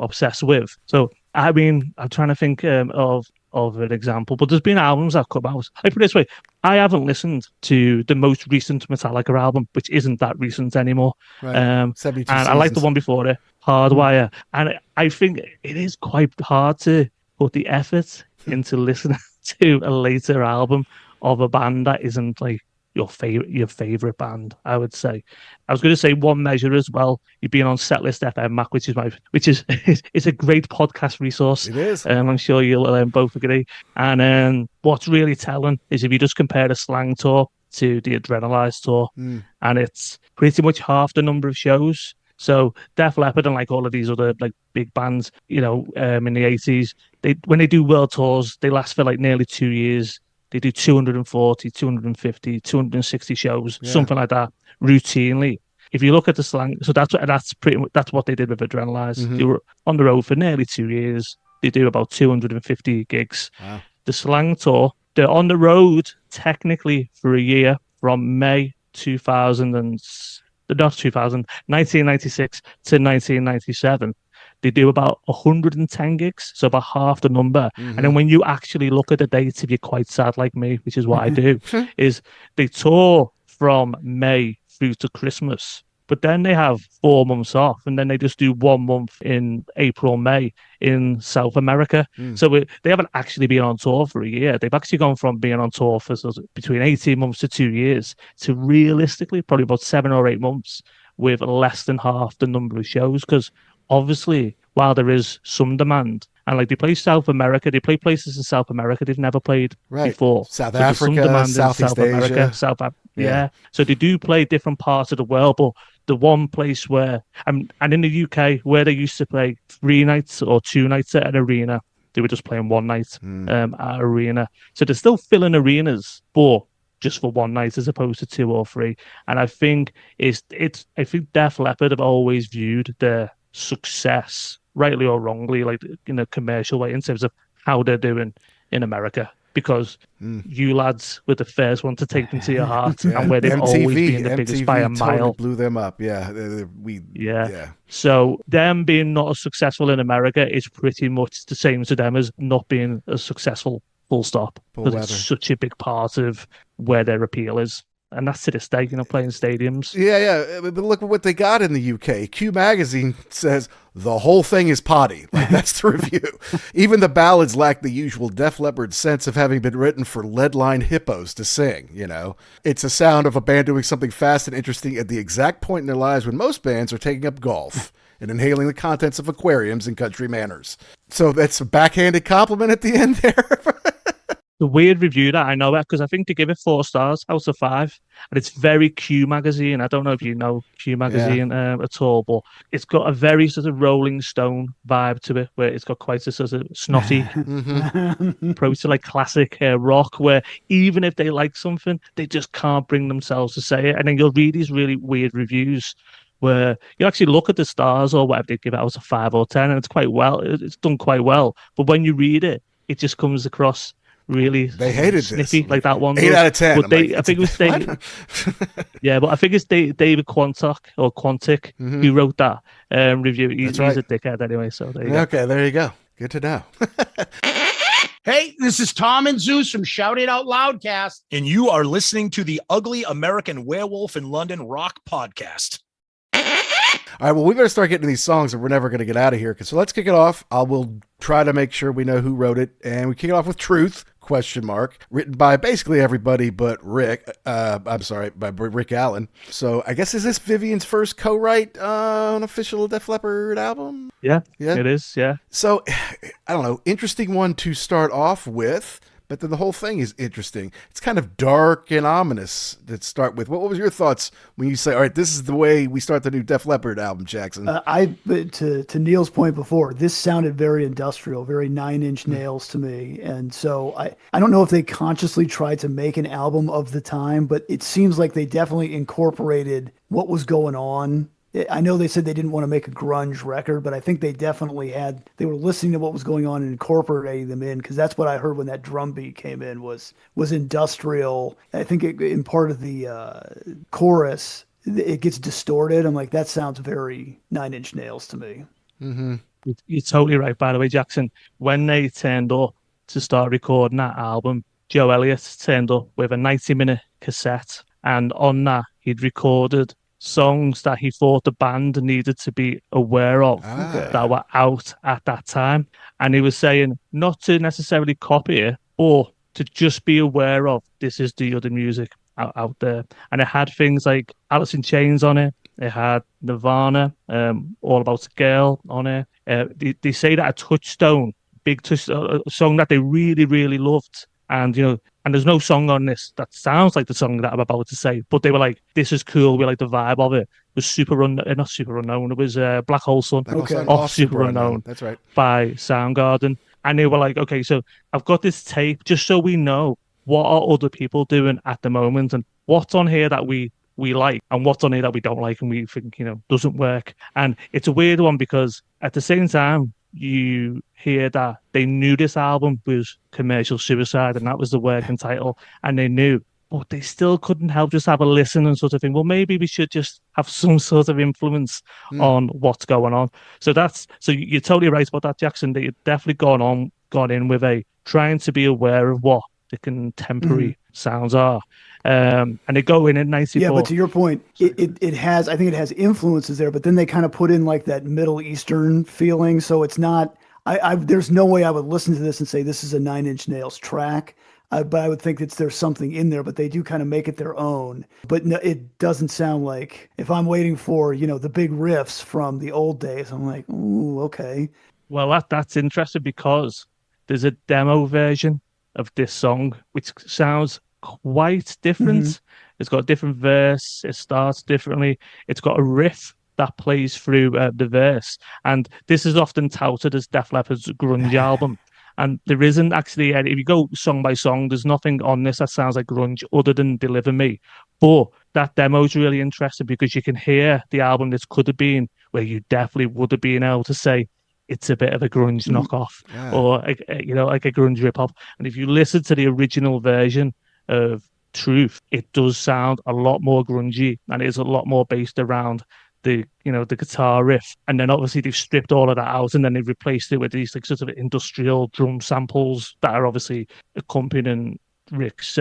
obsessed with. So I mean, I'm trying to think of an example, but there's been albums that come out. I put it this way: I haven't listened to the most recent Metallica album, which isn't that recent anymore. Right. And seasons. I like the one before it, Hardwire, and I think it is quite hard to put the effort into listening to a later album of a band that isn't like your favorite band. I would say. I was going to say One Measure as well. You've been on Setlist FM, Mac, which is it's a great podcast resource. It is. I'm sure you'll both agree. And what's really telling is if you just compare the Slang tour to the Adrenalize tour, and it's pretty much half the number of shows. So Def Leppard and like all of these other like big bands, in the 80s, when they do world tours, they last for like nearly 2 years. They do 240, 250, 260 shows, something like that, routinely. If you look at the Slang, so that's what they did with Adrenalize. They were on the road for nearly 2 years. They do about 250 gigs. Wow. The Slang tour, they're on the road technically for a year from May 1996 to 1997. They do about 110 gigs, so about half the number. And then when you actually look at the dates, if you're quite sad like me, which is what I do, is they tour from May through to Christmas, But then they have 4 months off, and then they just do 1 month in April, May in South America. So they haven't actually been on tour for a year. They've actually gone from being on tour for between 18 months to 2 years to realistically probably about 7 or 8 months with less than half the number of shows. Because obviously, while there is some demand, and like they play South America, they play places in South America they've never played before. South So there's some Africa, demand in Southeast South America, Asia. yeah. So they do play different parts of the world, but the one place where and in the UK where they used to play 3 nights or 2 nights at an arena, they were just playing 1 night at arena. So they're still filling arenas, but just for 1 night as opposed to 2 or 3. And I think I think Def Leppard have always viewed their success, rightly or wrongly, like in a commercial way in terms of how they're doing in America. Because you lads were the first one to take them to your heart, and where they've always been the biggest by a mile. Totally blew them up. Yeah, yeah. So them being not as successful in America is pretty much the same to them as not being as successful. Full stop. Because it's such a big part of where their appeal is. And that's to this day, playing stadiums. Yeah. But look at what they got in the UK. Q Magazine says the whole thing is potty. Like, that's the review. Even the ballads lack the usual Def Leppard sense of having been written for lead-lined hippos to sing, It's a sound of a band doing something fast and interesting at the exact point in their lives when most bands are taking up golf and inhaling the contents of aquariums in country manners. So that's a backhanded compliment at the end there. The weird review that I know it, because I think they give it 4 stars out of 5, and it's very Q Magazine. I don't know if you know Q Magazine at all, but it's got a very sort of Rolling Stone vibe to it, where it's got quite a sort of snotty approach to like classic rock, where even if they like something, they just can't bring themselves to say it. And then you'll read these really weird reviews where you actually look at the stars or whatever they give it out of 5 or 10, and it's done quite well. But when you read it, it just comes across really they hated sniffy, this. like that one. 8 out of 10. But I think it was David. Yeah, but I think it's David Quantick who wrote that review. He's a dickhead anyway. So there you go. Okay, there you go. Good to know. Hey, this is Tom and Zeus from Shout It Out Loudcast, and you are listening to the Ugly American Werewolf in London Rock Podcast. All right, well, we better start getting these songs, or we're never going to get out of here. So let's kick it off. I will try to make sure we know who wrote it, and we kick it off with "Truth?" Written by basically everybody but Rick. By Rick Allen. So I guess, is this Vivian's first co-write on an official Def Leppard album? Yeah, it is. Yeah. So I don't know, interesting one to start off with. But then the whole thing is interesting. It's kind of dark and ominous to start with. What was your thoughts when you say, all right, this is the way we start the new Def Leppard album, Jackson? To Neil's point before, this sounded very industrial, very 9 Inch Nails to me. And so I don't know if they consciously tried to make an album of the time, but it seems like they definitely incorporated what was going on. I know they said they didn't want to make a grunge record, but I think they definitely they were listening to what was going on and incorporating them in, because that's what I heard when that drum beat came in was industrial. I think in part of the chorus, it gets distorted. I'm like, that sounds very 9 Inch Nails to me. Mm-hmm. You're totally right, by the way, Jackson. When they turned up to start recording that album, Joe Elliott turned up with a 90-minute cassette, and on that, he'd recorded songs that he thought the band needed to be aware of that were out at that time. And he was saying not to necessarily copy it, or to just be aware of this is the other music out there. And it had things like Alice in Chains on it. It had Nirvana, All About a Girl on it. They say that a touchstone, a song that they really, really loved. And, and there's no song on this that sounds like the song that I'm about to say, but they were like, this is cool. We like the vibe of it. It was not Super Unknown. It was Black Hole Sun off Super Unknown. That's right. By Soundgarden. And they were like, okay, so I've got this tape just so we know what are other people doing at the moment and what's on here that we like and what's on here that we don't like and we think, doesn't work. And it's a weird one because at the same time, you hear that they knew this album was commercial suicide and that was the working title, and they knew, but they still couldn't help just have a listen and sort of think, well, maybe we should just have some sort of influence on what's going on. So you're totally right about that, Jackson. They've definitely gone in with trying to be aware of what the contemporary sounds are. and they go in at 94. Yeah, but to your point, it has, I think it has influences there, but then they kind of put in like that Middle Eastern feeling. So it's not, there's no way I would listen to this and say this is a Nine Inch Nails track. But I would think that there's something in there, but they do kind of make it their own. But no, it doesn't sound like, if I'm waiting for, the big riffs from the old days, I'm like, ooh, okay. Well, that's interesting because there's a demo version of this song which sounds quite different. It's got a different verse. It starts differently. It's got a riff that plays through the verse, and this is often touted as Def Leppard's grunge album. And there isn't actually, if you go song by song, there's nothing on this that sounds like grunge other than Deliver Me. But that demo is really interesting because you can hear the album this could have been, where you definitely would have been able to say it's a bit of a grunge knockoff, or like a grunge ripoff. And if you listen to the original version of Truth, it does sound a lot more grungy, and it is a lot more based around the guitar riff. And then obviously they've stripped all of that out, and then they've replaced it with these like sort of industrial drum samples that are obviously accompanying Rick's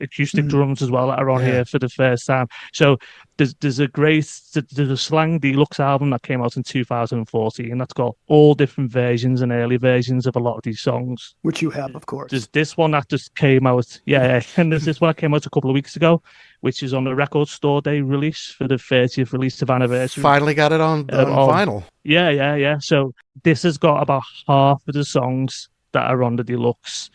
acoustic drums as well that are on here for the first time. So there's a Slang Deluxe album that came out in 2014 that's got all different versions and early versions of a lot of these songs, which you have, of course. There's this one that just came out, and there's this one that came out a couple of weeks ago, which is on the Record Store Day release for the 30th release of anniversary. Finally got it on vinyl. Yeah. So this has got about half of the songs that are on the deluxe,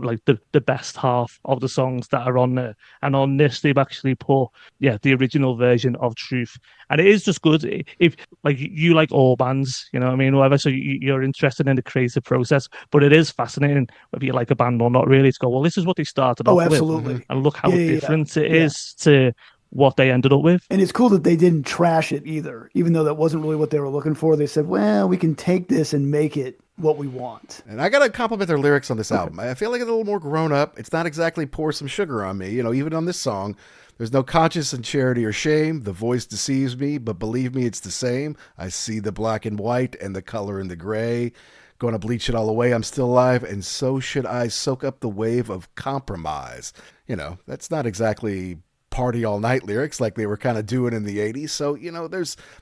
like the best half of the songs that are on there. And on this, they've actually put, the original version of Truth. And it is just good. If like you like all bands, you know what I mean, whatever, so you're interested in the creative process. But it is fascinating whether you like a band or not, really, to go, well, this is what they started off absolutely. with. And look how different it is to what they ended up with. And it's cool that they didn't trash it either, even though that wasn't really what they were looking for. They said, well, we can take this and make it what we want. And I got to compliment their lyrics on this album. I feel like it's a little more grown up. It's not exactly pour some sugar on me. Even on this song, there's no conscience and charity or shame. The voice deceives me, but believe me, it's the same. I see the black and white and the color in the gray. Going to bleach it all away. I'm still alive. And so should I soak up the wave of compromise. That's not exactly party all night lyrics like they were kind of doing in the 80s. So,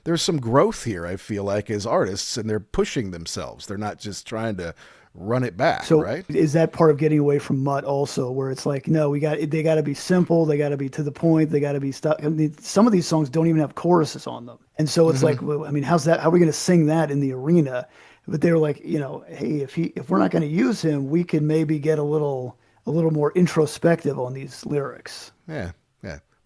there's some growth here, I feel like, as artists, and they're pushing themselves. They're not just trying to run it back, so right? Is that part of getting away from Mutt also, where it's like, no, they got to be simple, they got to be to the point, they got to be stuck. I mean, some of these songs don't even have choruses on them. And so it's like, well, I mean, how are we going to sing that in the arena? But they were like, hey, if we're not going to use him, we can maybe get a little more introspective on these lyrics. Yeah.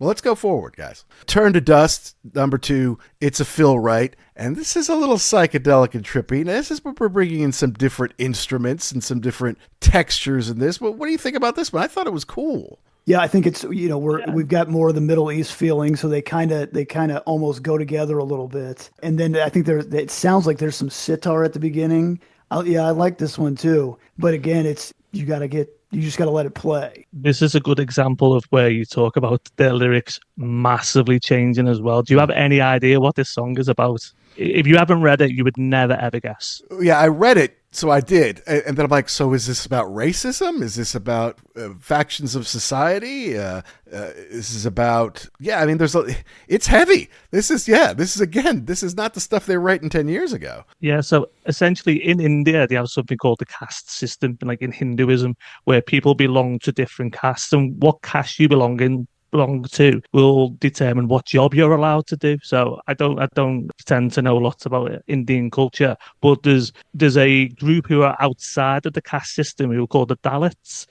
Well, let's go forward, guys. Turn to Dust, number 2. It's a Feel Right. And this is a little psychedelic and trippy. Now, this is where we're bringing in some different instruments and some different textures in this. But what do you think about this one? I thought it was cool. Yeah, I think it's, we've got more of the Middle East feeling, so they kind of almost go together a little bit. And then I think it sounds like there's some sitar at the beginning. I like this one too. But again, you just got to let it play. This is a good example of where you talk about their lyrics massively changing as well. Do you have any idea what this song is about? If you haven't read it, you would never, ever guess. Yeah, I read it, so I did. And then I'm like, so is this about racism? Is this about factions of society? This is about, it's heavy. This is not the stuff they were writing 10 years ago. Yeah, so essentially in India, they have something called the caste system, like in Hinduism, where people belong to different castes, and what caste you belong to will determine what job you're allowed to do. So I don't pretend to know lots about Indian culture, but there's a group who are outside of the caste system who are called the Dalits,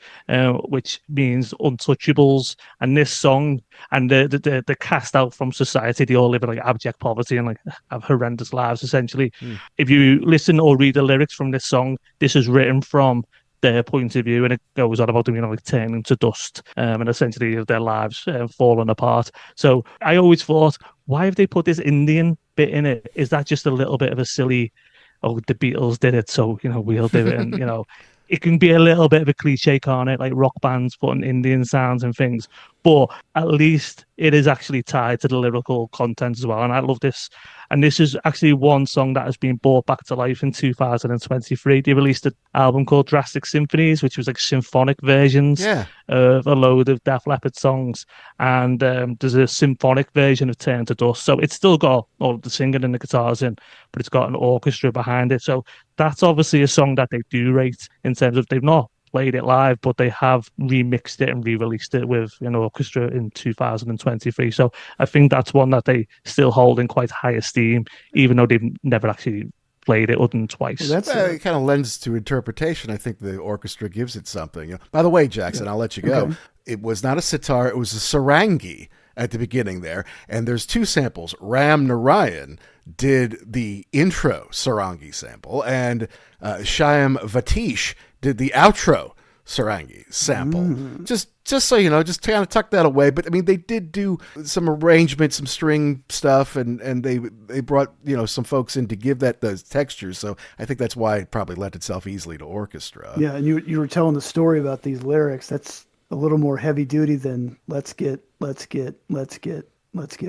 which means untouchables. And this song, and the cast out from society, they all live in like abject poverty and like have horrendous lives essentially. If you listen or read the lyrics from this song, this is written from their point of view, and it goes on about them, like turning to dust, and essentially their lives falling apart. So I always thought, why have they put this Indian bit in it? Is that just a little bit of a silly, the Beatles did it, so we'll do it, and it can be a little bit of a cliche, can't it? Like rock bands putting Indian sounds and things. but at least it is actually tied to the lyrical content as well. And I love this. And this is actually one song that has been brought back to life in 2023. They released an album called Drastic Symphonies, which was like symphonic versions of a load of Def Leppard songs. And there's a symphonic version of Turn to Dust. So it's still got all the singing and the guitars in, but it's got an orchestra behind it. So that's obviously a song that they do rate in terms of they've not played it live, but they have remixed it and re-released it with an orchestra in 2023. So I think that's one that they still hold in quite high esteem, even though they've never actually played it other than twice. Well, it kind of lends to interpretation. I think the orchestra gives it something. By the way, Jackson, I'll let you go. Okay. It was not a sitar, it was a sarangi at the beginning there. And there's two samples. Ram Narayan did the intro sarangi sample, and Shyam Vatish did the outro sarangi sample. Just so you know, just kind of tuck that away. But I mean, they did do some arrangement, some string stuff, and they brought, you know, some folks in to give that those textures. So I think that's why it probably lent itself easily to orchestra. Yeah, and you were telling the story about these lyrics. That's a little more heavy duty than let's get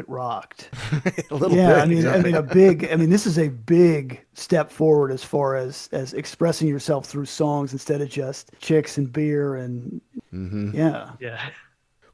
rocked. A little bit. I mean, this is a big step forward as far as expressing yourself through songs instead of just chicks and beer and Yeah.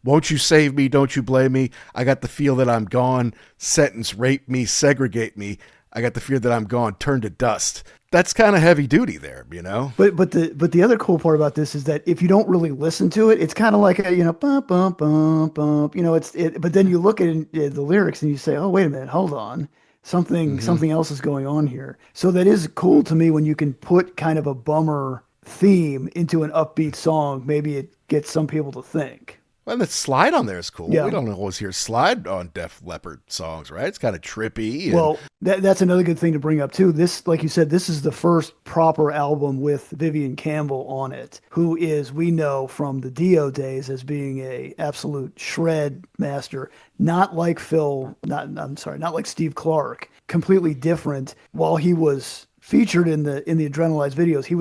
Won't you save me? Don't you blame me? I got the feel that I'm gone. Sentence, rape me, segregate me. I got the fear that I'm gone. Turn to dust. That's kind of heavy duty there, you know. But the other cool part about this is that if you don't really listen to it, it's kind of like a, you know, bump bump bump bump. You know, but then you look at the lyrics and you say, oh, wait a minute, hold on, something else is going on here. So that is cool to me when you can put kind of a bummer theme into an upbeat song. Maybe it gets some people to think. Well, the slide on there is cool. Yeah. We don't always hear slide on Def Leppard songs, right? It's kind of trippy. And... Well, that's another good thing to bring up too. This, like you said, this is the first proper album with Vivian Campbell on it, who is, we know from the Dio days as being a absolute shred master, not like not like Steve Clark, completely different. While he was featured in the Adrenalize videos, he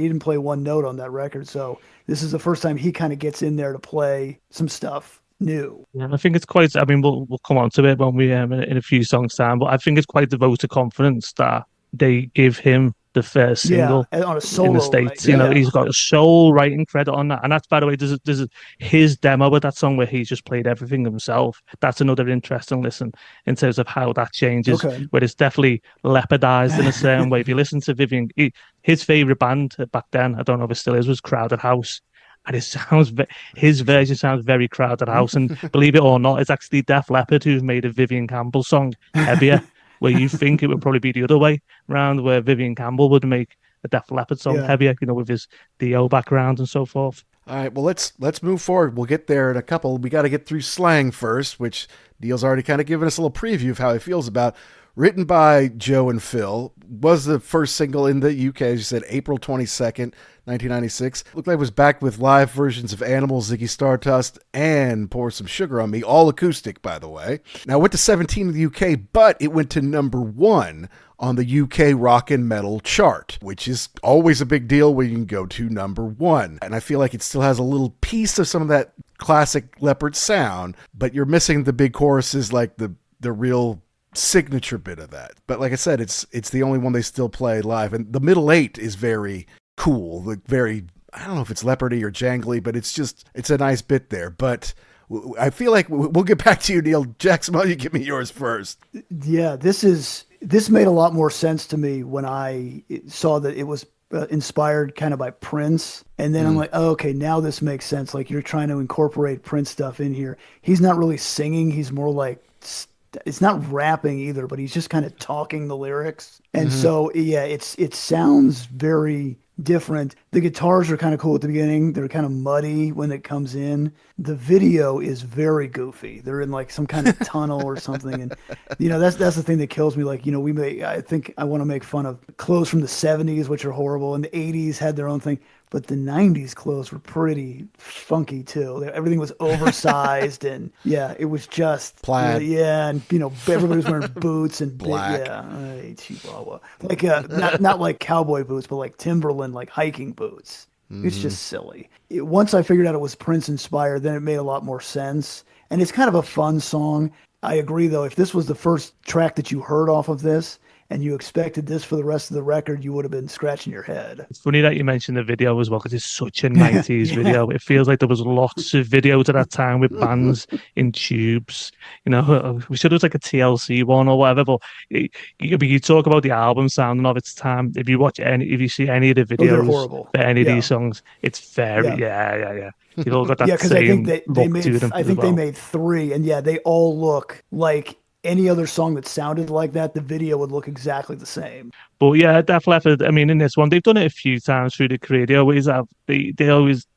didn't play one note on that record. So this is the first time he kind of gets in there to play some stuff new. Yeah, I think it's quite, I mean, we'll come on to it when we in a few songs time, but I think it's quite the vote of confidence that they give him the first single on a solo, in the States. right? You know, he's got a sole writing credit on that. And that's, by the way, there's his demo with that song where he's just played everything himself. That's another interesting listen in terms of how that changes, where it's definitely leopardized in a certain way. If you listen to Vivian, his favorite band back then, I don't know if it still is, was Crowded House. And his version sounds very Crowded House. And believe it or not, it's actually Def Leppard who've made a Vivian Campbell song, Heavier, where you think it would probably be the other way around, where Vivian Campbell would make a Def Leppard song Heavier, you know, with his Dio background and so forth. All right, well, let's move forward. We'll get there in a couple. We got to get through Slang first, which Neil's already kind of given us a little preview of how he feels about. Written by Joe and Phil, was the first single in the UK, as you said, April 22nd, 1996. Looked like it was backed with live versions of Animals, Ziggy Stardust, and Pour Some Sugar on Me, all acoustic, by the way. Now, it went to 17 in the UK, but it went to number 1 on the UK rock and metal chart, which is always a big deal when you can go to number 1. And I feel like it still has a little piece of some of that classic Leppard sound, but you're missing the big choruses, like the real signature bit of that. But like I said, it's the only one they still play live, and the middle 8 is very cool, like very, I don't know if it's Leppardy or jangly, but it's a nice bit there. But I feel like we'll get back to you, Neil. Jackson, why don't you give me yours first? Yeah, this made a lot more sense to me when I saw that it was inspired kind of by Prince. And then I'm like, oh, okay, now this makes sense. Like, you're trying to incorporate Prince stuff in here. He's not really singing. He's more like, it's not rapping either, but he's just kind of talking the lyrics. And so, yeah, it sounds very different. The guitars are kind of cool at the beginning. They're kind of muddy when it comes in. The video is very goofy. They're in like some kind of tunnel or something. And, you know, that's the thing that kills me. Like, you know, I think I want to make fun of clothes from the 70s, which are horrible, and the 80s had their own thing. But the 90s clothes were pretty funky too. Everything was oversized and it was just plaid. Yeah, and you know, everybody was wearing boots and black. Chihuahua. Like not like cowboy boots, but like Timberland, like hiking boots. It's just silly. Once I figured out it was Prince inspired, then it made a lot more sense. And it's kind of a fun song. I agree, though. If this was the first track that you heard off of this and you expected this for the rest of the record, you would have been scratching your head. It's funny that you mentioned the video as well, because it's such a 90s video. It feels like there was lots of videos at that time with bands in tubes. You know, we should have like a TLC one or whatever, but you talk about the album sounding of its time. If you see any of the videos horrible. for any of these songs, it's very, yeah. You've all got that because same I think look to them. I think they made 3, and they all look like any other song that sounded like that. The video would look exactly the same. But yeah, Def Leppard, I mean, in this one, they've done it a few times through the career. They always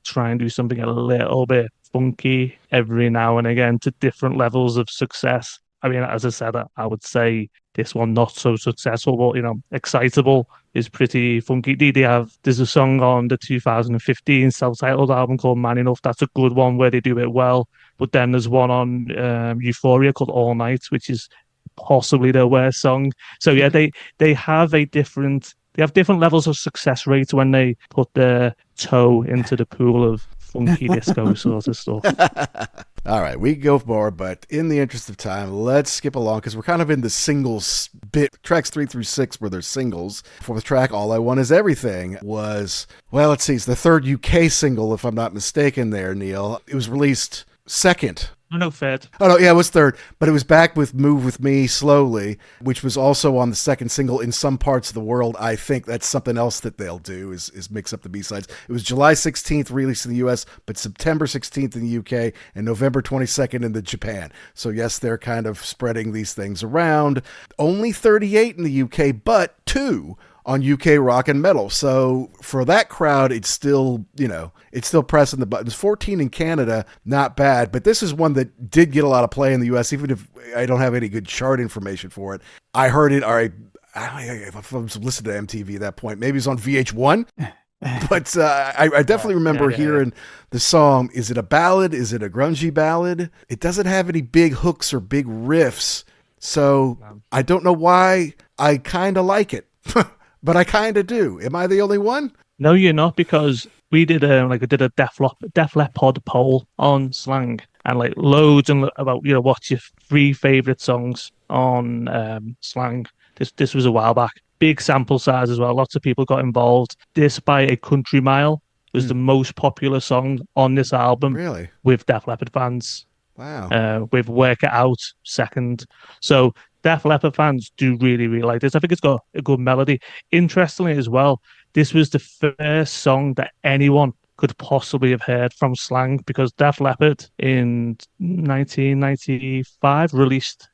try and do something a little bit funky every now and again to different levels of success. I mean, as I said, I would say this one not so successful, but Excitable is pretty funky. There's a song on the 2015 self-titled album called Man Enough. That's a good one where they do it well. But then there's one on Euphoria called All Night, which is possibly their worst song. So yeah, they have different levels of success rates when they put their toe into the pool of funky disco sort of stuff. All right, we can go more, but in the interest of time, let's skip along because we're kind of in the singles bit. Tracks 3 through 6 were their singles. Fourth track, All I Want Is Everything, was, well, let's see, it's the third UK single, if I'm not mistaken there, Neil. It was released second. No, third. Oh, no, yeah, it was third, but it was back with Move With Me Slowly, which was also on the second single in some parts of the world. I think that's something else that they'll do is mix up the B-sides. It was July 16th released in the US, but September 16th in the UK and November 22nd in the Japan. So yes, they're kind of spreading these things around. Only 38 in the UK, but 2 on UK rock and metal. So for that crowd, it's still pressing the buttons. 14 in Canada, not bad. But this is one that did get a lot of play in the US, even if I don't have any good chart information for it. I heard it, if I was listening to MTV at that point, maybe it was on VH1. But I definitely remember hearing the song. Is it a ballad? Is it a grungy ballad? It doesn't have any big hooks or big riffs. So I don't know why I kind of like it. But I kind of do. Am I the only one? No, you're not, because we did a Def Lep Pod poll on Slang, and like loads and about what's your 3 favorite songs on Slang. This was a while back. Big sample size as well. Lots of people got involved. This by a Country Mile was the most popular song on this album. Really? With Def Leppard fans. Wow. With Work It Out second. So Def Leppard fans do really, really like this. I think it's got a good melody. Interestingly as well, this was the first song that anyone could possibly have heard from Slang, because Def Leppard in 1995 released,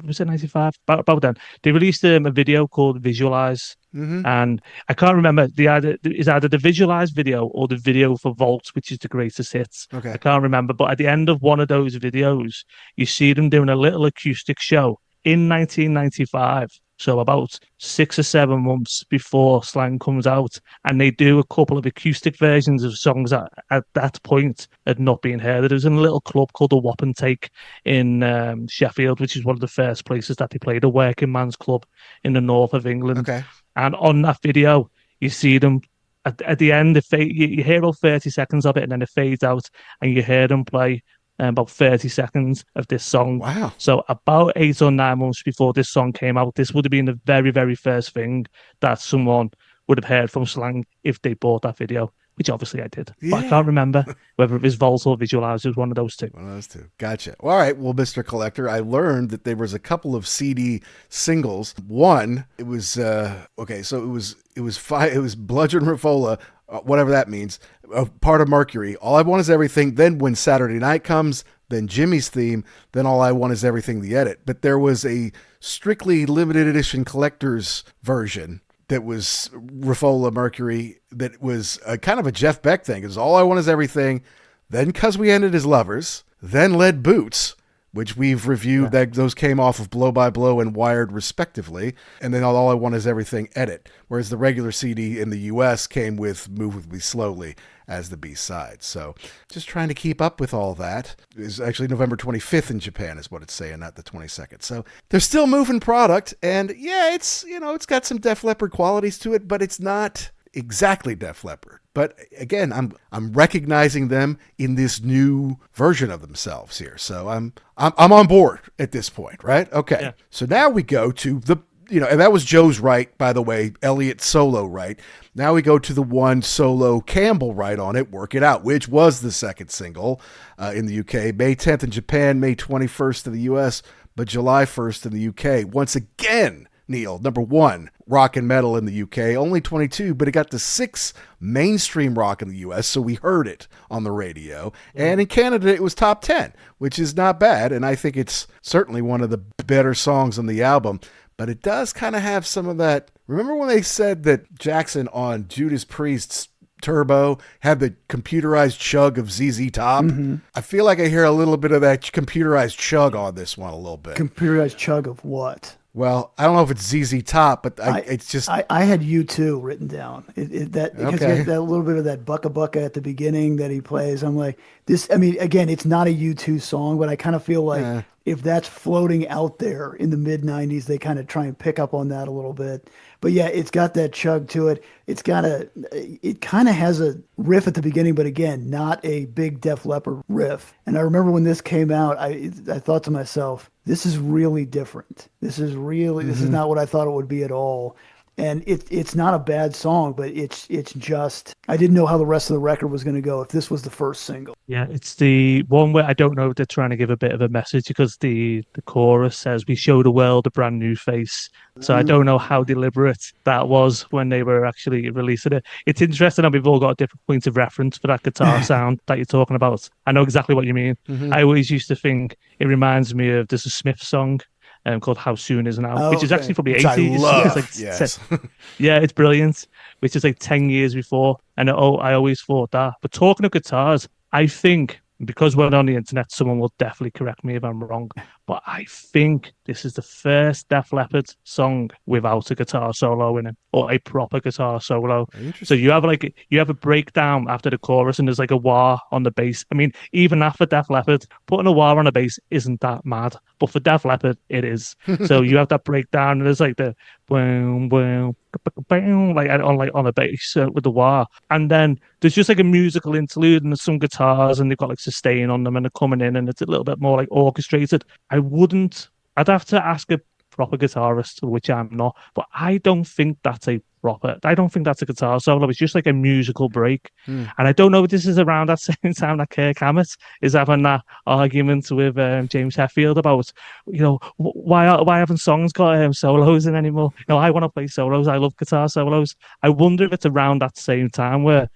was it 95? About then. They released a video called Visualize. Mm-hmm. And I can't remember is either the Visualize video or the video for Vault, which is the greatest hits. Okay. I can't remember, but at the end of one of those videos, you see them doing a little acoustic show in 1995, so about 6 or 7 months before Slang comes out, and they do a couple of acoustic versions of songs that at that point had not been heard. It was in a little club called the Wap and Take in Sheffield, which is one of the first places that they played, a working man's club in the north of England. Okay. And on that video, you see them at the end, you hear about 30 seconds of it, and then it fades out, and you hear them play about 30 seconds of this song. Wow. So about 8 or 9 months before this song came out, this would have been the very, very first thing that someone would have heard from Slang if they bought that video, which obviously I did. Yeah. But I can't remember whether it was Vault or Visualize. It was one of those two. One of those two. Gotcha. Well, all right. Well, Mr. Collector, I learned that there was a couple of CD singles. One, it was so it was Bludgeon Ravola, whatever that means, part of Mercury. All I Want Is Everything. Then When Saturday Night Comes, then Jimmy's Theme, then All I Want Is Everything, the edit. But there was a strictly limited edition collector's version that was Ravola Mercury, that was a kind of a Jeff Beck thing. It was All I Want Is Everything, then 'Cause We Ended as Lovers, then Lead Boots, which we've reviewed. That those came off of Blow by Blow and Wired respectively, and then All I Want Is Everything edit, whereas the regular CD in the US came with Move With Me Slowly as the B-side. So just trying to keep up with all that. Is actually November 25th in Japan is what it's saying, not the 22nd. So they're still moving product, and yeah, it's got some Def Leppard qualities to it, but it's not exactly Def Leppard. But again, I'm recognizing them in this new version of themselves here. So I'm on board at this point, right? Okay. Yeah. So now we go to the, and that was Joe's right, by the way, Elliot's solo right. Now we go to the one solo Campbell right on it, Work It Out, which was the second single in the UK, May 10th in Japan, May 21st in the US, but July 1st in the UK. Once again, Neil, number 1 rock and metal in the UK, only 22, but it got to 6 mainstream rock in the US, so we heard it on the radio. And in Canada, it was top 10, which is not bad, and I think it's certainly one of the better songs on the album. But it does kind of have some of that. Remember when they said that Jackson on Judas Priest's Turbo had the computerized chug of ZZ Top? Mm-hmm. I feel like I hear a little bit of that computerized chug on this one a little bit. Computerized chug of what? Well, I don't know if it's ZZ Top, but it's just... I had U2 written down. Because that little bit of that Bucka Bucka at the beginning that he plays, I'm like, this, I mean, again, it's not a U2 song, but I kind of feel like if that's floating out there in the mid-90s, they kind of try and pick up on that a little bit. But yeah, it's got that chug to it. It kind of has a riff at the beginning, but again, not a big Def Leppard riff. And I remember when this came out, I thought to myself, this is really different. This is not what I thought it would be at all. And it's not a bad song, but it's just, I didn't know how the rest of the record was going to go if this was the first single. Yeah, it's the one where I don't know if they're trying to give a bit of a message, because the chorus says, we show the world a brand new face. So I don't know how deliberate that was when they were actually releasing it. It's interesting how we've all got different points of reference for that guitar sound that you're talking about. I know exactly what you mean. Mm-hmm. I always used to think it reminds me of, there's a Smith song called How Soon Is Now, which is actually from the 80s. I love. It's yes. Yeah, it's brilliant, which is like 10 years before. And I always thought that. But talking of guitars, I think, because we're on the internet, someone will definitely correct me if I'm wrong, but I think this is the first Def Leppard song without a guitar solo in it, or a proper guitar solo. So you have a breakdown after the chorus, and there's like a wah on the bass. I mean, even after Def Leppard, putting a wah on a bass isn't that mad, but for Def Leppard, it is. So you have that breakdown, and there's like the boom, boom, like on a bass with the wah, and then there's just like a musical interlude, and there's some guitars, and they've got like sustain on them, and they're coming in, and it's a little bit more like orchestrated. I'd have to ask a proper guitarist, which I'm not, but I don't think that's a guitar solo. It's just like a musical break. And I don't know if this is around that same time that Kirk Hammett is having that argument with James Hetfield about, why haven't songs got solos in anymore? I want to play solos. I love guitar solos. I wonder if it's around that same time where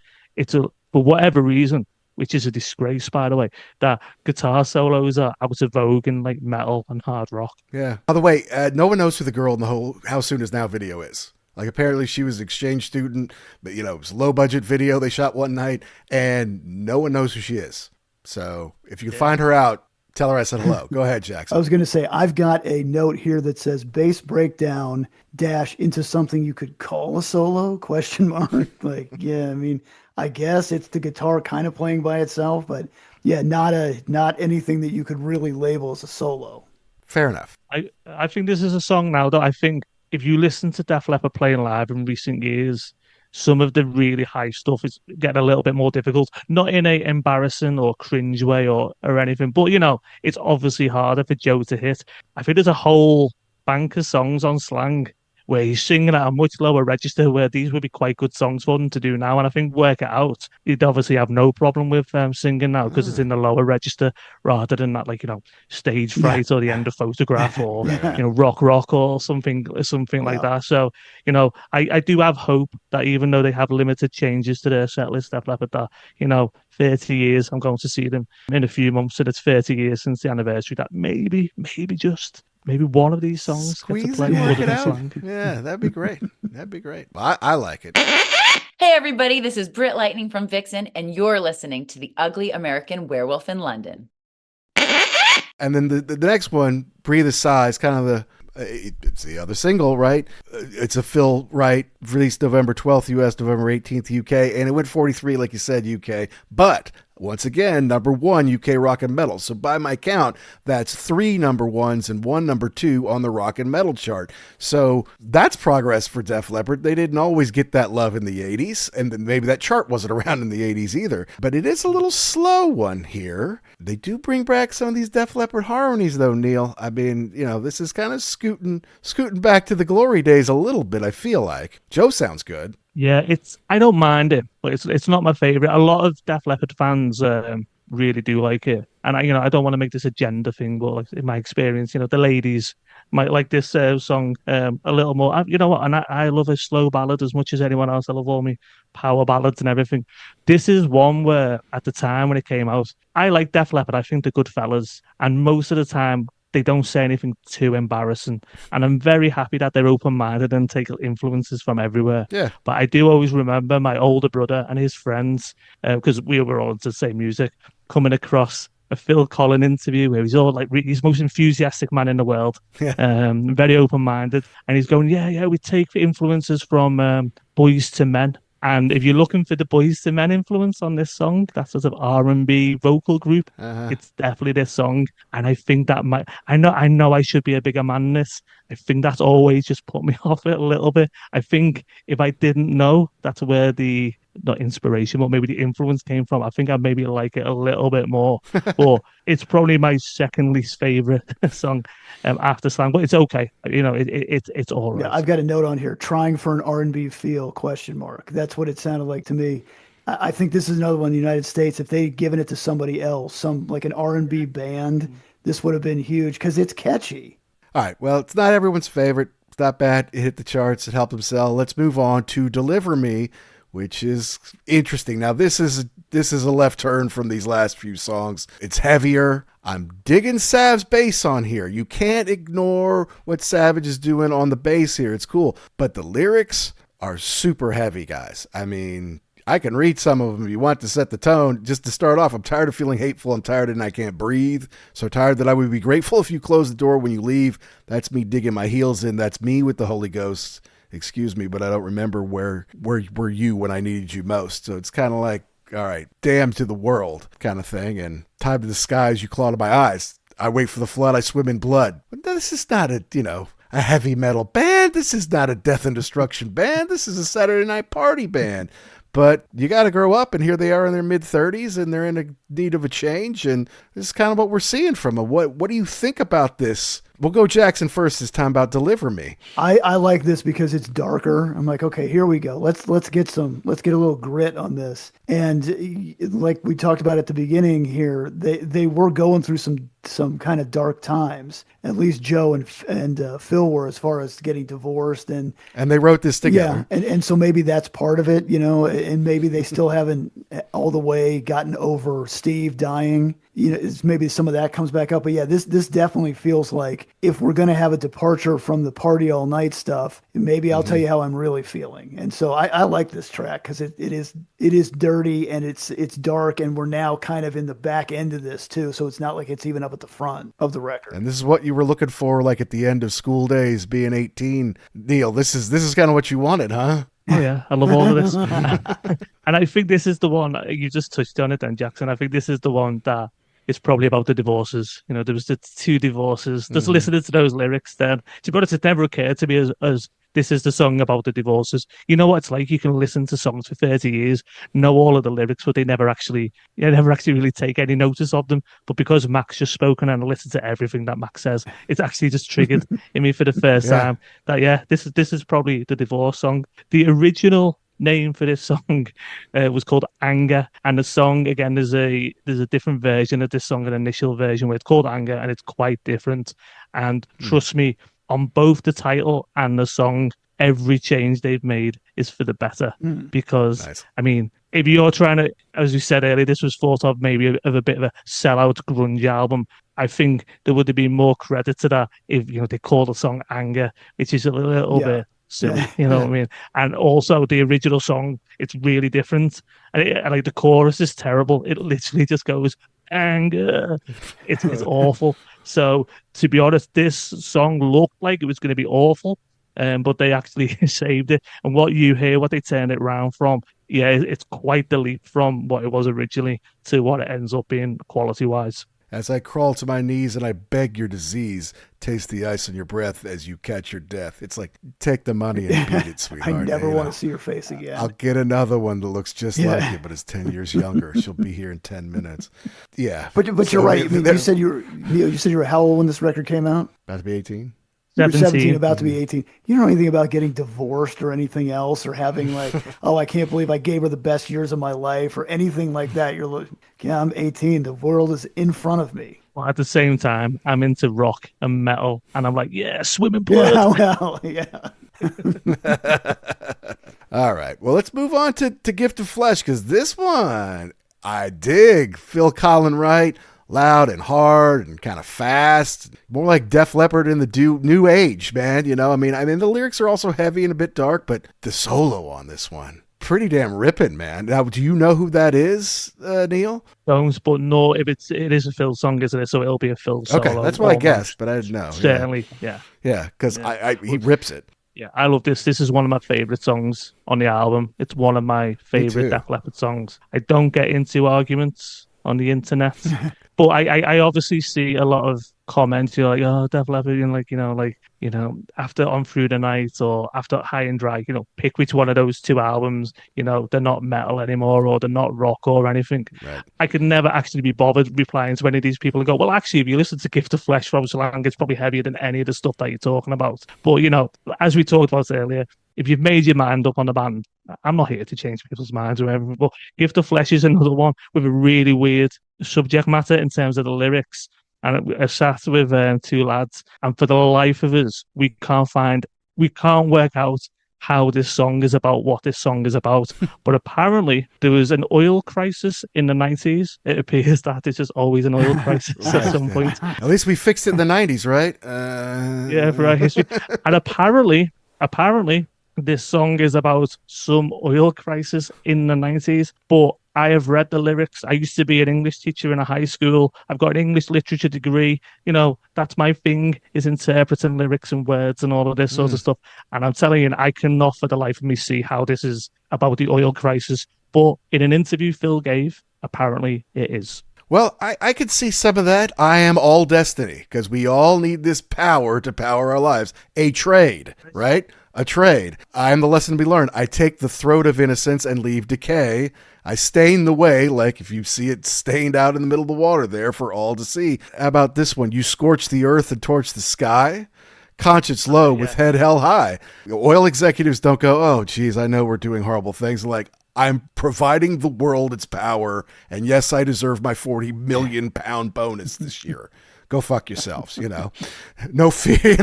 for whatever reason, which is a disgrace, by the way, that guitar solos are out of vogue in like metal and hard rock. Yeah. By the way, no one knows who the girl in the whole How Soon Is Now video is. Like, apparently she was an exchange student, but, it was a low-budget video they shot one night, and no one knows who she is. So if you can find her out, tell her I said hello. Go ahead, Jackson. I was going to say, I've got a note here that says bass breakdown dash into something you could call a solo, ? Like, yeah, I mean, I guess it's the guitar kind of playing by itself, but yeah, not anything that you could really label as a solo. Fair enough. I think this is a song now that I think if you listen to Def Leppard playing live in recent years, some of the really high stuff is getting a little bit more difficult. Not in a embarrassing or cringe way or anything, but it's obviously harder for Joe to hit. I think there's a whole bank of songs on Slang where he's singing at a much lower register, where these would be quite good songs for him to do now. And I think Work It Out, he'd obviously have no problem with singing now, because it's in the lower register rather than that, Stage Fright or The End of Photograph or, Rock or something like that. So, I do have hope that even though they have limited changes to their set list, Def Leppard, that, 30 years, I'm going to see them in a few months, and it's 30 years since the anniversary, that maybe one of these songs gets to play Work It Out. Yeah, that'd be great. Well, I like it. Hey, everybody, this is Britt Lightning from Vixen, and you're listening to the Ugly American Werewolf in London. And then the next one, Breathe a Sigh, is kind of it's the other single, right? It's a Phil Wright, released November 12th, US, November 18th, UK, and it went 43, like you said, UK. But Once again, number 1 UK rock and metal. So by my count, that's 3 number 1s and 1 number 2 on the rock and metal chart. So that's progress for Def Leppard. They didn't always get that love in the 80s, and maybe that chart wasn't around in the 80s either. But it is a little slow one here. They do bring back some of these Def Leppard harmonies, though, Neil. I mean, this is kind of scooting back to the glory days a little bit, I feel like. Joe sounds good. Yeah, I don't mind it, but it's not my favorite. A lot of Def Leppard fans really do like it, and I don't want to make this a gender thing, but like in my experience, the ladies might like this song a little more. You know what? And I love a slow ballad as much as anyone else. I love all my power ballads and everything. This is one where at the time when it came out, I like Def Leppard. I think they're good fellas, and most of the time they don't say anything too embarrassing. And I'm very happy that they're open-minded and take influences from everywhere. Yeah. But I do always remember my older brother and his friends, because we were all into the same music, coming across a Phil Collins interview where he's all like, he's the most enthusiastic man in the world, very open-minded. And he's going, yeah, we take influences from Boys to Men. And if you're looking for the Boys to Men influence on this song, that sort of R&B vocal group, it's definitely this song. And I think that I know I should be a bigger man than this. I think that's always just put me off it a little bit. I think if I didn't know that's where not inspiration, but maybe the influence came from, I think I'd maybe like it a little bit more. But it's probably my second least favorite song after Slang, but it's okay. It's all right. Yeah, I've got a note on here, trying for an R&B feel, ? That's what it sounded like to me. I think this is another one in the United States. If they'd given it to somebody else, some like an R&B band, this would have been huge because it's catchy. All right, well, it's not everyone's favorite. It's not bad. It hit the charts. It helped them sell. Let's move on to Deliver Me, which is interesting. Now, this is a left turn from these last few songs. It's heavier. I'm digging Sav's bass on here. You can't ignore what Savage is doing on the bass here. It's cool. But the lyrics are super heavy, guys. I mean, I can read some of them if you want to set the tone. Just to start off, I'm tired of feeling hateful. I'm tired and I can't breathe. So tired that I would be grateful if you close the door when you leave. That's me digging my heels in. That's me with the Holy Ghost. Excuse me, but I don't remember where were you when I needed you most. So it's kind of like, all right, damn to the world kind of thing. And time to the skies, you claw to my eyes. I wait for the flood, I swim in blood. But this is not a heavy metal band. This is not a death and destruction band. This is a Saturday night party band. But you got to grow up, and here they are in their mid-30s, and they're in need of a change, and this is kind of what we're seeing from them. What do you think about this? We'll go Jackson first this time about Deliver Me. I like this because it's darker. I'm like, okay, here we go. Let's get a little grit on this. And like we talked about at the beginning here, they were going through some kind of dark times. At least Joe and Phil were, as far as getting divorced and they wrote this together. Yeah, and so maybe that's part of it, and maybe they still haven't all the way gotten over Steve dying. Maybe some of that comes back up. But yeah, this definitely feels like if we're going to have a departure from the party all night stuff, maybe I'll tell you how I'm really feeling. And so I like this track because it is dirty and it's dark, and we're now kind of in the back end of this too. So it's not like it's even up at the front of the record. And this is what you were looking for, like at the end of school days, being 18. Neil, this is kind of what you wanted, huh? Oh yeah, I love all of this. And I think this is the one, you just touched on it then, Jackson. I think this is the one that it's probably about the divorces. There was the 2 divorces. Just listening to those lyrics then, to be honest, it never occurred to me as this is the song about the divorces. You know what it's like? You can listen to songs for 30 years, know all of the lyrics, but they never actually really take any notice of them. But because Mac's just spoken and I listened to everything that Mac says, it's actually just triggered in me for the first time that, this is probably the divorce song. The original name for this song was called Anger, and the song again there's a different version of this song, an initial version where it's called Anger, and it's quite different. And trust me, on both the title and the song, every change they've made is for the better. Because nice. I mean, if you're trying to, as we said earlier, this was thought of maybe of a bit of a sellout grunge album. I think there would have been more credit to that if they called the song Anger, which is a little bit silly, you know what I mean? And also the original song, it's really different. And like the chorus is terrible. It literally just goes anger. It's awful. So to be honest, this song looked like it was going to be awful, but they actually saved it. And what they turned it around from it's quite the leap from what it was originally to what it ends up being quality-wise. As I crawl to my knees and I beg your disease, taste the ice on your breath as you catch your death. It's like, take the money and beat it, sweetheart. I never want to see your face again. I'll get another one that looks just like you, but is 10 years younger. She'll be here in 10 minutes. Yeah. But you're right. I mean, you said you were how old when this record came out? About to be 18. You're 17, about to be 18. You don't know anything about getting divorced or anything else, or having like, oh, I can't believe I gave her the best years of my life, or anything like that. You're like, yeah, I'm 18. The world is in front of me. Well, at the same time, I'm into rock and metal, and I'm like, yeah, swimming blood. Yeah, well, yeah. All right. Well, let's move on to Gift of Flesh, because this one I dig. Phil Collin Wright. Loud and hard and kind of fast, more like Def Leppard in the new age, man. You know, I mean, the lyrics are also heavy and a bit dark, but the solo on this one, pretty damn ripping, man. Now, do you know who that is, Neil? Don't, but no, if it is a Phil song, isn't it? So it'll be a Phil solo. Okay, that's what I guessed, but I didn't know. Certainly, yeah. Yeah, because he rips it. Yeah, I love this. This is one of my favorite songs on the album. It's one of my favorite Def Leppard songs. I don't get into arguments on the internet. But I obviously see a lot of comments, like, oh, Def Leppard, and after On Through the Night or after High and Dry, pick which one of those two albums, they're not metal anymore or they're not rock or anything. Right. I could never actually be bothered replying to any of these people and go, well, actually, if you listen to Gift of Flesh from Slang, it's probably heavier than any of the stuff that you're talking about. But, as we talked about earlier, if you've made your mind up on the band, I'm not here to change people's minds or everything, but Gift of Flesh is another one with a really weird subject matter in terms of the lyrics. And I sat with two lads, and for the life of us, we can't work out how this song is about, what this song is about. But apparently there was an oil crisis in the 90s. It appears that there's just always an oil crisis at some point. At least we fixed it in the 90s, right? Yeah, for our history. And apparently, this song is about some oil crisis in the 90s, but I have read the lyrics. I used to be an English teacher in a high school. I've got an English literature degree. That's my thing, is interpreting lyrics and words and all of this sort of stuff. And I'm telling you, I cannot for the life of me see how this is about the oil crisis. But in an interview Phil gave, apparently it is. Well, I could see some of that. I am all destiny, because we all need this power to power our lives. A trade, right? A trade. I am the lesson to be learned. I take the throat of innocence and leave decay. I stain the way, like if you see it stained out in the middle of the water there for all to see. How about this one? You scorch the earth and torch the sky. Conscience low with head held high. Oil executives don't go, oh, geez, I know we're doing horrible things. Like, I'm providing the world its power, and yes, I deserve my 40 million pound bonus this year. Go fuck yourselves, No fear,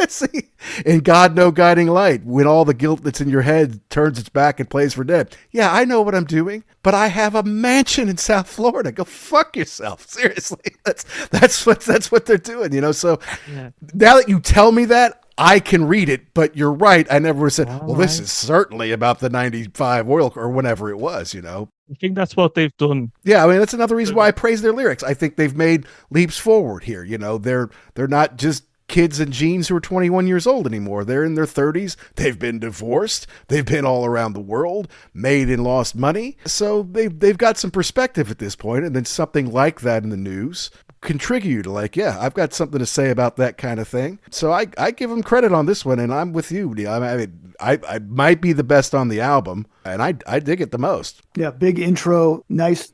See, in God, no guiding light, when all the guilt that's in your head turns its back and plays for dead. Yeah, I know what I'm doing, but I have a mansion in South Florida. Go fuck yourself. Seriously, that's what they're doing, So now that you tell me that, I can read it, but you're right. I never said, this is certainly about the 95 oil or whatever it was, I think that's what they've done. Yeah, I mean, that's another reason why I praise their lyrics. I think they've made leaps forward here. They're not just kids in jeans who are 21 years old anymore. They're in their 30s. They've been divorced. They've been all around the world, made and lost money. So they've got some perspective at this point, and then something like that in the news can trigger you to like, yeah, I've got something to say about that kind of thing. So I give them credit on this one, and I'm with you, Neil. I mean, I might be the best on the album, and I dig it the most. Yeah, big intro, nice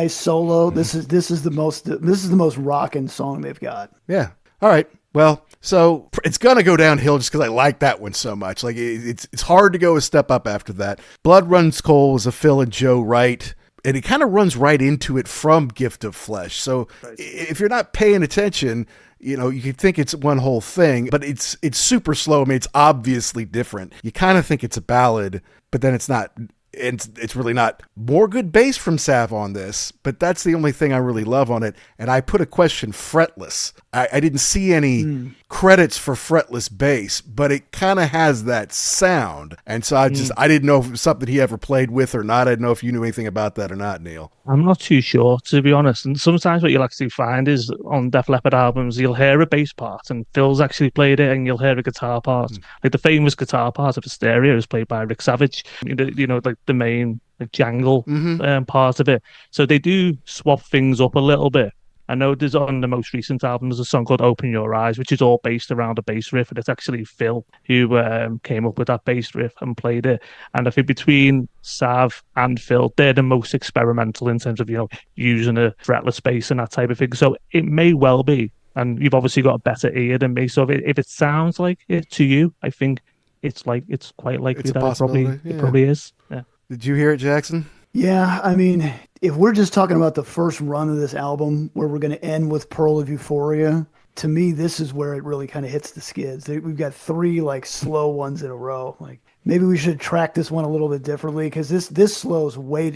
solo. This is the most rockin' song they've got. Yeah. All right. Well, so it's gonna go downhill just because I like that one so much. Like it's hard to go a step up after that. Blood Runs Cold was a Phil and Joe Wright. And it kind of runs right into it from Gift of Flesh. So if you're not paying attention, you could think it's one whole thing, but it's super slow. I mean, it's obviously different. You kind of think it's a ballad, but then it's not. It's really not. More good bass from Sav on this, but that's the only thing I really love on it. And I put a question fretless. I didn't see any credits for fretless bass, but it kind of has that sound. And so I didn't know if it was something he ever played with or not. I didn't know if you knew anything about that or not, Neil. I'm not too sure, to be honest. And sometimes what you'll actually find is on Def Leppard albums, you'll hear a bass part and Phil's actually played it, and you'll hear a guitar part. Like the famous guitar part of Hysteria is played by Rick Savage. Like the main like, jangle Mm-hmm. part of it. So they do swap things up a little bit. I know there's on the most recent album, there's a song called Open Your Eyes, which is all based around a bass riff. And it's actually Phil who came up with that bass riff and played it. And I think between Sav and Phil, they're the most experimental in terms of, using a fretless bass and that type of thing. So it may well be. And you've obviously got a better ear than me. So if it sounds like it to you, I think it's quite likely It's a that possibility, it probably is. Yeah. Did you hear it, Jackson? Yeah, I mean, if we're just talking about the first run of this album, where we're going to end with Pearl of Euphoria, to me, this is where it really kind of hits the skids. We've got three like slow ones in a row. Like maybe we should track this one a little bit differently because this slows way.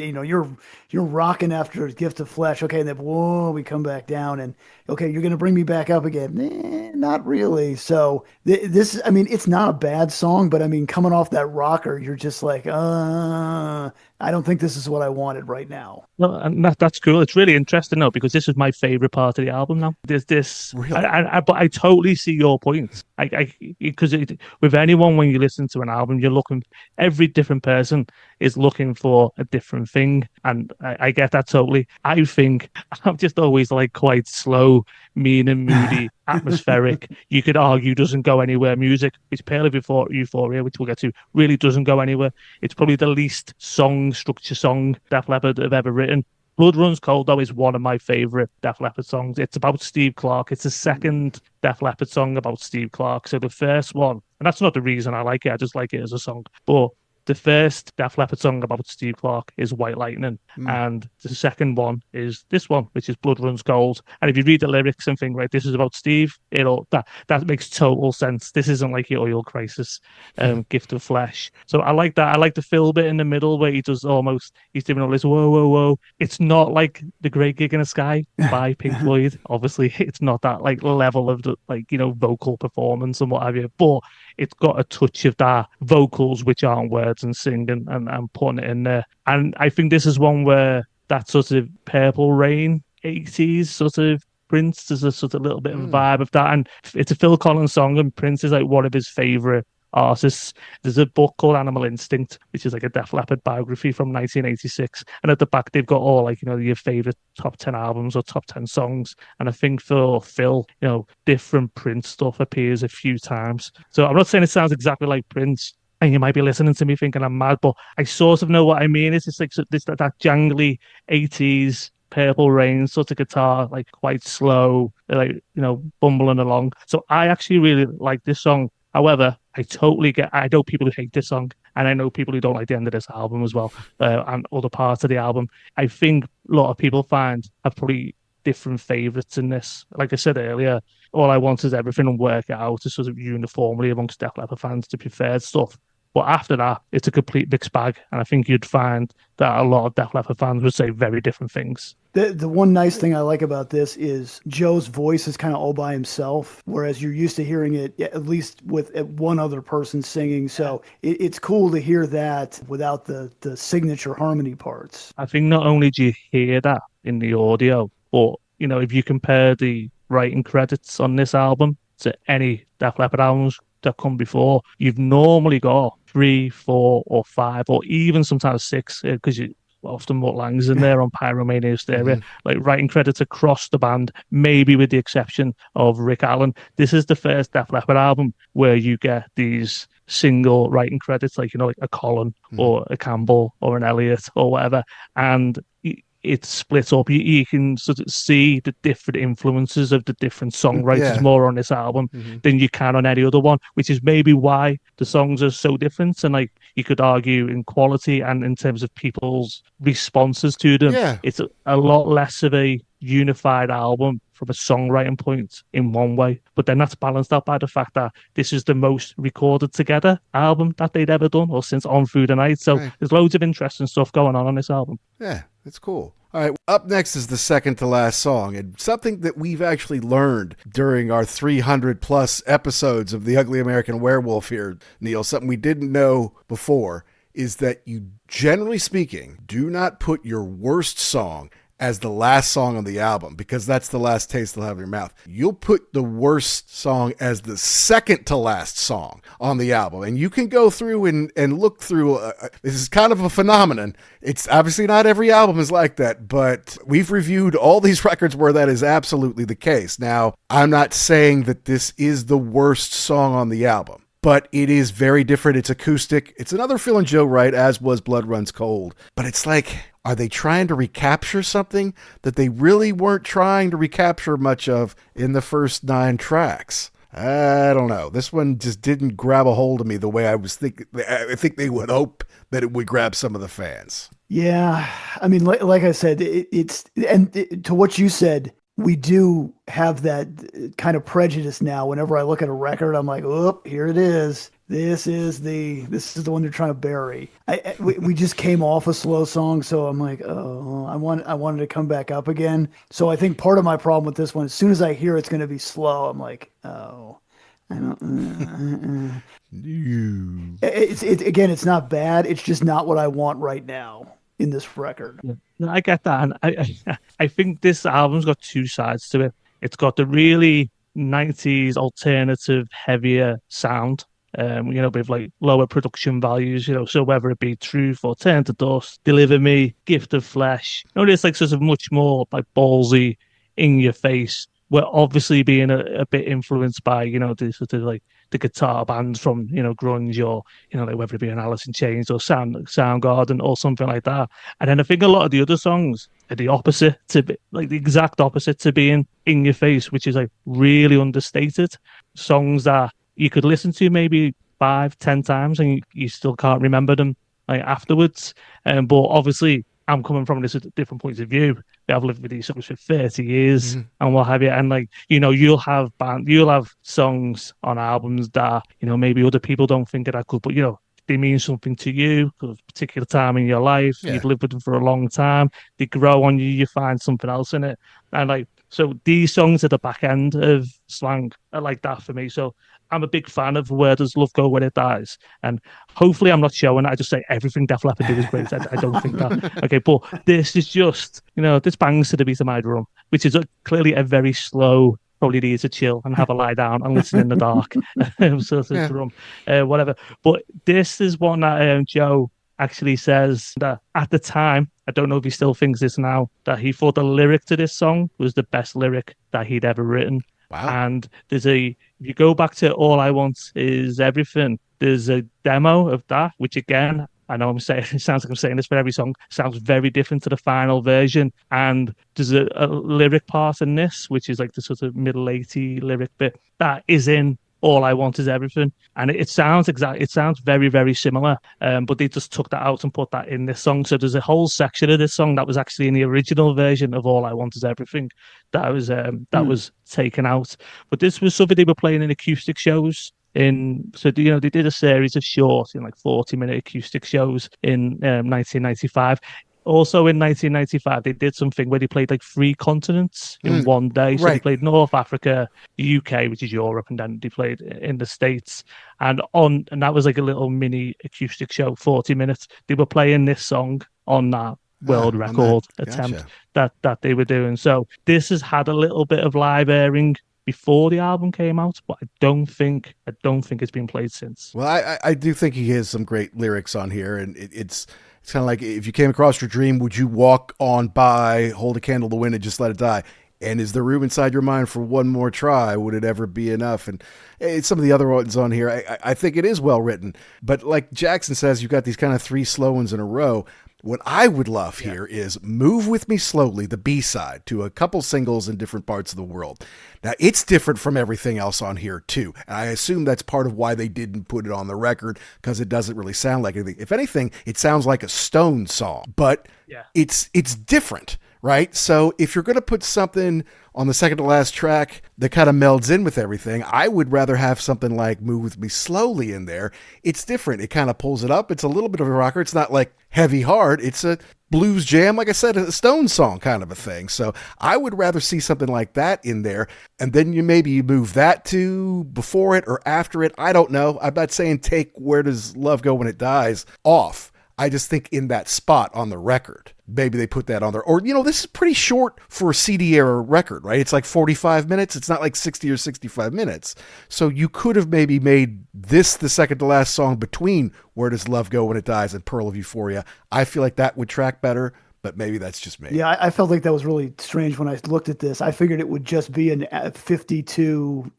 You're rocking after Gift of Flesh. Okay, and then whoa, we come back down, and okay, you're going to bring me back up again. Not really. So this, I mean, it's not a bad song, but I mean, coming off that rocker, you're just like, I don't think this is what I wanted right now. No, and that's cool. It's really interesting though because this is my favorite part of the album. Now there's this, Really? but I totally see your point. Because with anyone when you listen to an album, you're looking. Every different person is looking for a different thing, and I get that totally. I think I'm just always like quite slow, mean and moody, atmospheric. You could argue doesn't go anywhere. Music, it's Pearl of Euphoria, which we'll get to, really doesn't go anywhere. It's probably the least structure song Def Leppard have ever written. Blood Runs Cold, though, is one of my favorite Def Leppard songs. It's about Steve Clark. It's the second Def Leppard song about Steve Clark. So the first one, and that's not the reason I like it, I just like it as a song. But the first Def Leppard song about Steve Clark is White Lightning. And the second one is this one, which is Blood Runs Cold. And if you read the lyrics and think, right, this is about Steve, that makes total sense. This isn't like your Oil Crisis, Gift of Flesh. So I like that. I like the fill bit in the middle where he's doing all this whoa, whoa, whoa. It's not like The Great Gig in the Sky by Pink Floyd. Obviously, it's not that like level of the, vocal performance and what have you. But it's got a touch of that vocals, which aren't words, and singing and putting it in there. And I think this is one where that sort of Purple Rain 80s sort of Prince, there's a sort of little bit of a vibe of that. And it's a Phil Collins song, and Prince is like one of his favorite artists. There's a book called Animal Instinct, which is like a Def Leppard biography from 1986. And at the back, they've got all your favorite top 10 albums or top 10 songs. And I think for Phil, different Prince stuff appears a few times. So I'm not saying it sounds exactly like Prince, and you might be listening to me thinking I'm mad, but I sort of know what I mean. It's just like that jangly 80s Purple Rain sort of guitar, like quite slow, bumbling along. So I actually really like this song. However, I know people who hate this song, and I know people who don't like the end of this album as well, and other parts of the album. I think a lot of people have probably different favorites in this. Like I said earlier, All I Want Is Everything and Work It Out is sort of uniformly amongst Def Leppard fans to preferred stuff. But after that, it's a complete mixed bag. And I think you'd find that a lot of Def Leppard fans would say very different things. The one nice thing I like about this is Joe's voice is kind of all by himself, whereas you're used to hearing it at least with one other person singing. So it's cool to hear that without the signature harmony parts. I think not only do you hear that in the audio, but, if you compare the writing credits on this album to any Def Leppard albums that come before, you've normally got 3, 4, or 5, or even sometimes 6, because you often Mutt Lange's in there on Pyromania Hysteria, like writing credits across the band, maybe with the exception of Rick Allen. This is the first Def Leppard album where you get these single writing credits, like a Colin or a Campbell or an Elliott or whatever, and it's split up. You can sort of see the different influences of the different songwriters more on this album than you can on any other one, which is maybe why the songs are so different. And you could argue in quality and in terms of people's responses to them, it's a lot less of a unified album from a songwriting point in one way, but then that's balanced out by the fact that this is the most recorded together album that they'd ever done, or since On Through the Night. So there's loads of interesting stuff going on this album. Yeah, it's cool. All right, up next is the second to last song, and something that we've actually learned during our 300 plus episodes of the Ugly American Werewolf here, Neil, something we didn't know before, is that you, generally speaking, do not put your worst song as the last song on the album, because that's the last taste they'll have in your mouth. You'll put the worst song as the second to last song on the album. And you can go through and look through. This is kind of a phenomenon. It's obviously not every album is like that, but we've reviewed all these records where that is absolutely the case. Now, I'm not saying that this is the worst song on the album, but it is very different. It's acoustic. It's another Phil and Joe Wright, as was Blood Runs Cold. But it's like, are they trying to recapture something that they really weren't trying to recapture much of in the first 9 tracks? I don't know. This one just didn't grab a hold of me the way I was thinking. I think they would hope that it would grab some of the fans. Yeah. I mean, like I said, to what you said, we do have that kind of prejudice now. Whenever I look at a record, I'm like, oh, here it is. This is the one they're trying to bury. We just came off a slow song, so I'm like, oh, I wanted to come back up again. So I think part of my problem with this one, as soon as I hear it's going to be slow, I'm like, oh, I don't. It's not bad. It's just not what I want right now in this record. Yeah. No, I get that, and I think this album's got 2 sides to it. It's got the really 90s alternative, heavier sound, with like lower production values, so whether it be Truth or Turn to Dust, Deliver Me, Gift of Flesh, it's like sort of much more like ballsy, in your face. We're obviously being a bit influenced by, the sort of like the guitar bands from, grunge or, like whether it be an Alice in Chains or Soundgarden or something like that. And then I think a lot of the other songs are the opposite, the exact opposite to being in your face, which is like really understated. Songs that you could listen to maybe 5-10 times and you still can't remember them like afterwards. But obviously I'm coming from this at different points of view. I've lived with these songs for 30 years and what have you. And like, you'll have songs on albums that, maybe other people don't think are that good, but they mean something to you at a particular time in your life. Yeah. You've lived with them for a long time. They grow on you. You find something else in it. And like, so these songs at the back end of Slang are like that for me. So I'm a big fan of Where Does Love Go When It Dies? And hopefully I'm not showing it. I just say everything Def Leppard do is great. I don't think that. Okay, but this is just, this bangs to the beat of my drum, which is clearly a very slow, probably needs to chill and have a lie down and listen in the dark. Sort of drum, whatever. But this is one that Joe actually says that at the time, I don't know if he still thinks this now, that he thought the lyric to this song was the best lyric that he'd ever written. Wow. And if you go back to All I Want Is Everything, there's a demo of that, which again, I know it sounds like I'm saying this for every song, sounds very different to the final version. And there's a lyric part in this, which is like the sort of middle 80 lyric bit that is in All I Want Is Everything. And it sounds very, very similar. But they just took that out and put that in this song. So there's a whole section of this song that was actually in the original version of All I Want Is Everything that was taken out. But this was something they were playing in acoustic shows. They did a series of short, like 40-minute acoustic shows in 1995. Also in 1995, they did something where they played like 3 continents in one day. So They played North Africa, the UK, which is Europe, and then they played in the States. And that was like a little mini acoustic show, 40 minutes. They were playing this song on that world record attempt that they were doing. So this has had a little bit of live airing before the album came out, but I don't think it's been played since. Well, I do think he has some great lyrics on here, and it's kind of like, if you came across your dream, would you walk on by, hold a candle to the wind, and just let it die? And is there room inside your mind for one more try? Would it ever be enough? And some of the other ones on here, I think it is well written. But like Jackson says, you've got these kind of 3 slow ones in a row. What I would love here is Move With Me Slowly, the B-side, to a couple singles in different parts of the world. Now, it's different from everything else on here, too. And I assume that's part of why they didn't put it on the record, because it doesn't really sound like anything. If anything, it sounds like a Stone song, but it's different, right? So if you're going to put something on the second to last track that kind of melds in with everything, I would rather have something like Move With Me Slowly in there. It's different. It kind of pulls it up. It's a little bit of a rocker. It's not like heavy hard. It's a blues jam, like I said, a Stone song kind of a thing. So I would rather see something like that in there. And then you move that to before it or after it. I don't know. I'm not saying take Where Does Love Go When It Dies off. I just think in that spot on the record, maybe they put that on there. Or, this is pretty short for a CD era record, right? It's like 45 minutes. It's not like 60 or 65 minutes. So you could have maybe made this the second to last song between Where Does Love Go When It Dies and Pearl of Euphoria. I feel like that would track better. But maybe that's just me. Yeah, I felt like that was really strange when I looked at this. I figured it would just be an 52,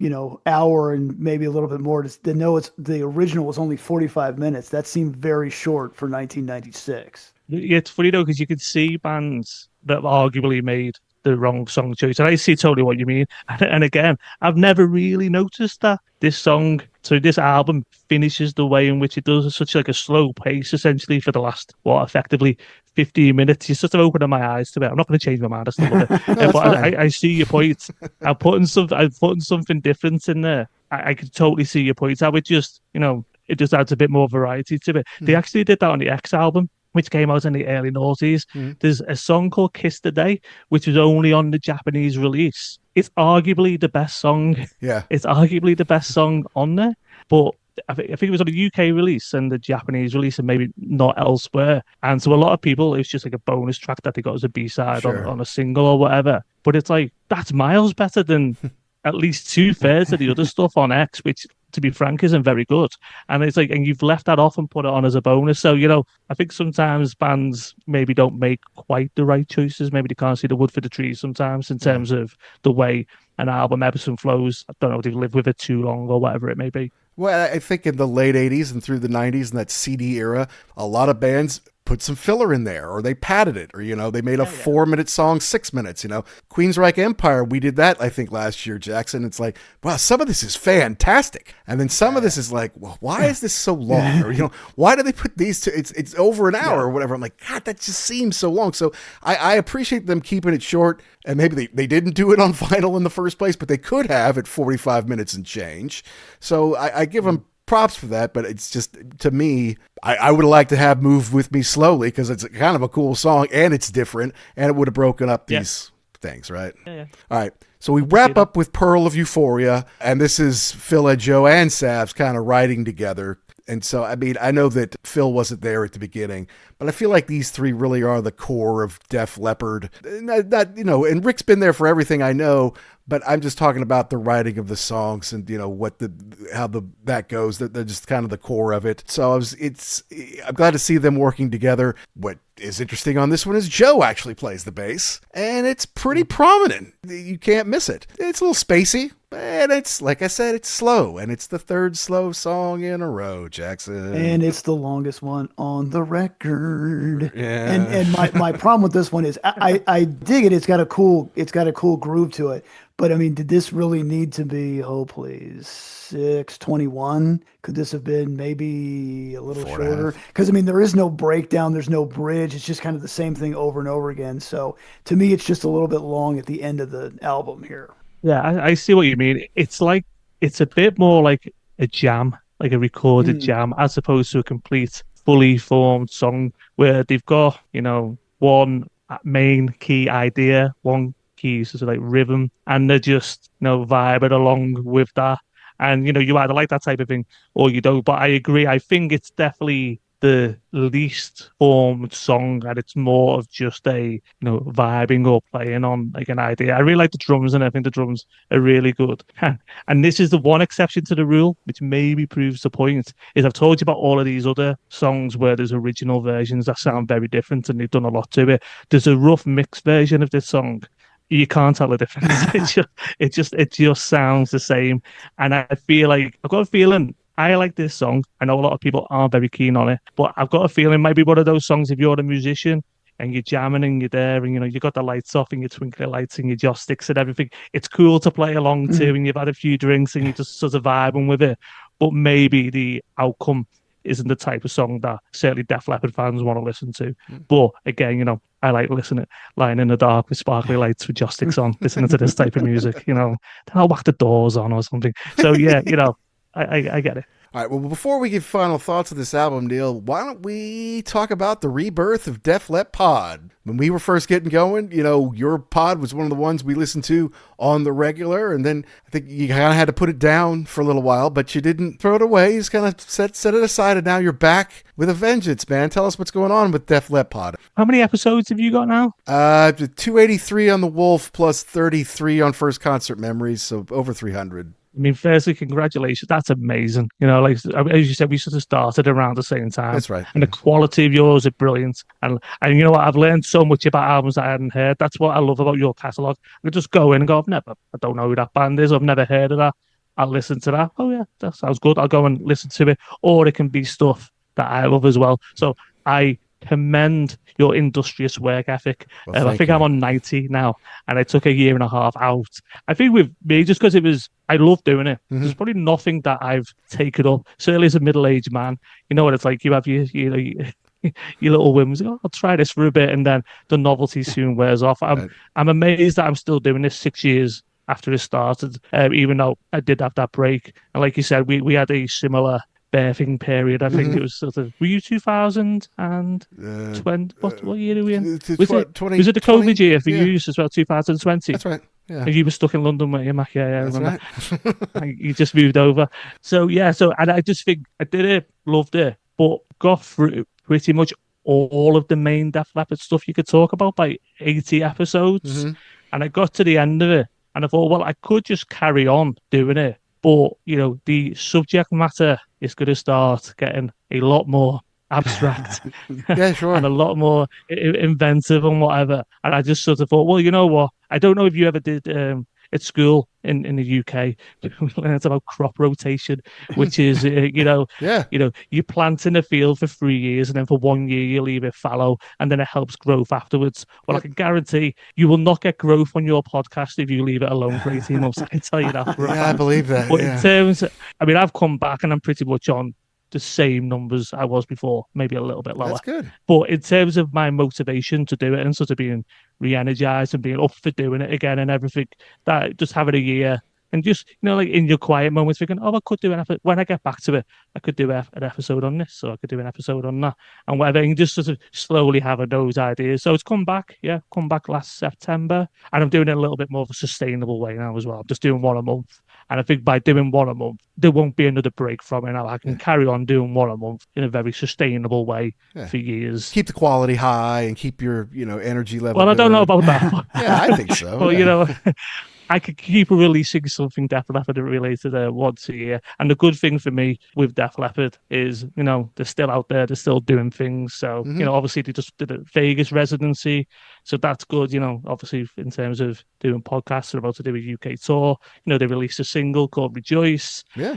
hour and maybe a little bit more. The original was only 45 minutes. That seemed very short for 1996. Yeah, it's funny though, because you could see bands that arguably made the wrong song choice. And I see totally what you mean. And again, I've never really noticed that this album finishes the way in which it does. It's such like a slow pace, essentially, for the last, effectively 15 minutes. You're sort of opening my eyes to it. I'm not going to change my mind. I still love it. But I see your point. I'm putting something different in there. I can totally see your point. I would just, it just adds a bit more variety to it. They actually did that on the X album, which came out in the early noughties. There's a song called Kiss the Day, which was only on the Japanese release. It's arguably the best song. Yeah. It's arguably the best song on there. But I think it was on the UK release and the Japanese release and maybe not elsewhere. And so a lot of people, it was just like a bonus track that they got as a B-side on a single or whatever. But it's like, that's miles better than at least 2/3 of the other stuff on X, which, to be frank, isn't very good. And it's like, and you've left that off and put it on as a bonus. So, I think sometimes bands maybe don't make quite the right choices. Maybe they can't see the wood for the trees sometimes in terms of the way an album ebbs and flows. I don't know if they've lived with it too long or whatever it may be. Well, I think in the late 80s and through the 90s and that CD era, a lot of bands put some filler in there, or they padded it, or, they made a 4-minute song 6 minutes, Queensryche Empire, we did that, I think, last year, Jackson. It's like, wow, some of this is fantastic. And then some of this is like, well, why is this so long? Or, why do they put these two? It's over an hour or whatever. I'm like, God, that just seems so long. So I appreciate them keeping it short. And maybe they didn't do it on vinyl in the first place, but they could have at 45 minutes and change. So I give them props for that, but it's just, to me, I would like to have Move With Me Slowly, because it's kind of a cool song and it's different, and it would have broken up these things, right? Yeah. All right. So we wrap up with Pearl of Euphoria, and this is Phil, Joe, and Savs kind of writing together. And so, I mean, I know that Phil wasn't there at the beginning, but I feel like these three really are the core of Def Leppard. And Rick's been there for everything I know, but I'm just talking about the writing of the songs and, how that goes. They're just kind of the core of it. So I'm glad to see them working together. What is interesting on this one is Joe actually plays the bass, and it's pretty prominent. You can't miss it. It's a little spacey, and it's, like I said, it's slow, and it's the third slow song in a row, Jackson. And it's the longest one on the record. Yeah. And my problem with this one is I dig it. It's got a cool groove to it. But I mean, did this really need to be, 6:21? Could this have been maybe a little shorter? Because I mean, there is no breakdown, there's no bridge. It's just kind of the same thing over and over again. So to me, it's just a little bit long at the end of the album here. Yeah, I see what you mean. It's like, it's a bit more like a jam, like a recorded jam, as opposed to a complete, fully formed song where they've got, one main key idea, one key sort of like rhythm, and they're just, vibing along with that. And, you either like that type of thing or you don't. But I agree. I think it's definitely the least formed song, and it's more of just a, vibing or playing on like an idea. I really like the drums, and I think the drums are really good. And this is the one exception to the rule, which maybe proves the point, is I've told you about all of these other songs where there's original versions that sound very different and they've done a lot to it. There's a rough mix version of this song. You can't tell the difference. It just sounds the same. And I feel like, I've got a feeling, I like this song. I know a lot of people aren't very keen on it, but I've got a feeling it might be one of those songs, if you're a musician and you're jamming and you're there and, you got the lights off and your twinkling lights and your joss sticks and everything. It's cool to play along to, and you've had a few drinks and you're just sort of vibing with it. But maybe the outcome isn't the type of song that certainly Def Leppard fans want to listen to. But again, I like listening, lying in the dark with sparkly lights with joss sticks on, listening to this type of music, then I'll whack the doors on or something. So yeah, I get it. All right, well, before we give final thoughts of this album, Neil, why don't we talk about the rebirth of Def Lep Pod? When we were first getting going, your pod was one of the ones we listened to on the regular, and then I think you kind of had to put it down for a little while, but you didn't throw it away. You just kind of set it aside, and now you're back with a vengeance, man. Tell us what's going on with Def Lep Pod. How many episodes have you got now? 283 on the Wolf plus 33 on First Concert Memories, so over 300. I mean, firstly, congratulations. That's amazing. Like as you said, we sort of started around the same time. That's right. And the quality of yours are brilliant. And you know what? I've learned so much about albums that I hadn't heard. That's what I love about your catalogue. I could just go in and go, I don't know who that band is. I've never heard of that. I'll listen to that. Oh, yeah, that sounds good. I'll go and listen to it. Or it can be stuff that I love as well. So I commend your industrious work ethic. Well, I think I'm on 90 now, and I took a year and a half out. I think with me, just because I love doing it. Mm-hmm. There's probably nothing that I've taken up. Certainly as a middle-aged man, you know what it's like. You have your little whims. Oh, I'll try this for a bit, and then the novelty soon wears off. I'm amazed that I'm still doing this 6 years after it started, even though I did have that break. And like you said, we had a similar birthing period. I think it was sort of, were you 2020? What year are we in? Was it the COVID year for you as well, 2020? That's right. Yeah. And you were stuck in London, weren't you, Mac? Yeah, I That's remember. right. You just moved over. So, and I just think I did it, loved it, but got through pretty much all of the main Def Leppard stuff you could talk about by 80 episodes. Mm-hmm. And I got to the end of it, and I thought, well, I could just carry on doing it. But, the subject matter is going to start getting a lot more abstract Yeah, sure. and a lot more inventive and whatever. And I just sort of thought, well, you know what? I don't know if you ever did at school in the UK, we learned about crop rotation, which is, you plant in a field for 3 years and then for 1 year you leave it fallow and then it helps growth afterwards. Well, I can guarantee you will not get growth on your podcast if you leave it alone for 18 months. I can tell you that. Right? Yeah, I believe that. But in terms I've come back and I'm pretty much on the same numbers I was before, maybe a little bit lower. That's good. But in terms of my motivation to do it and sort of being re-energized and being up for doing it again and everything, that just having a year and just, like in your quiet moments thinking, oh, I could do an episode. When I get back to it, I could do an episode on this, or I could do an episode on that and whatever, and just sort of slowly having those ideas. So it's come back last September, and I'm doing it a little bit more of a sustainable way now as well. I'm just doing one a month. And I think by doing one a month, there won't be another break from it now. I can carry on doing one a month in a very sustainable way for years. Keep the quality high and keep your, energy level. Well, I don't know about that. Yeah, I think so. Well, I could keep releasing something Def Leppard related once a year. And the good thing for me with Def Leppard is, they're still out there, they're still doing things. So, obviously they just did a Vegas residency. So that's good, obviously in terms of doing podcasts, they're about to do a UK tour. They released a single called Rejoice. Yeah.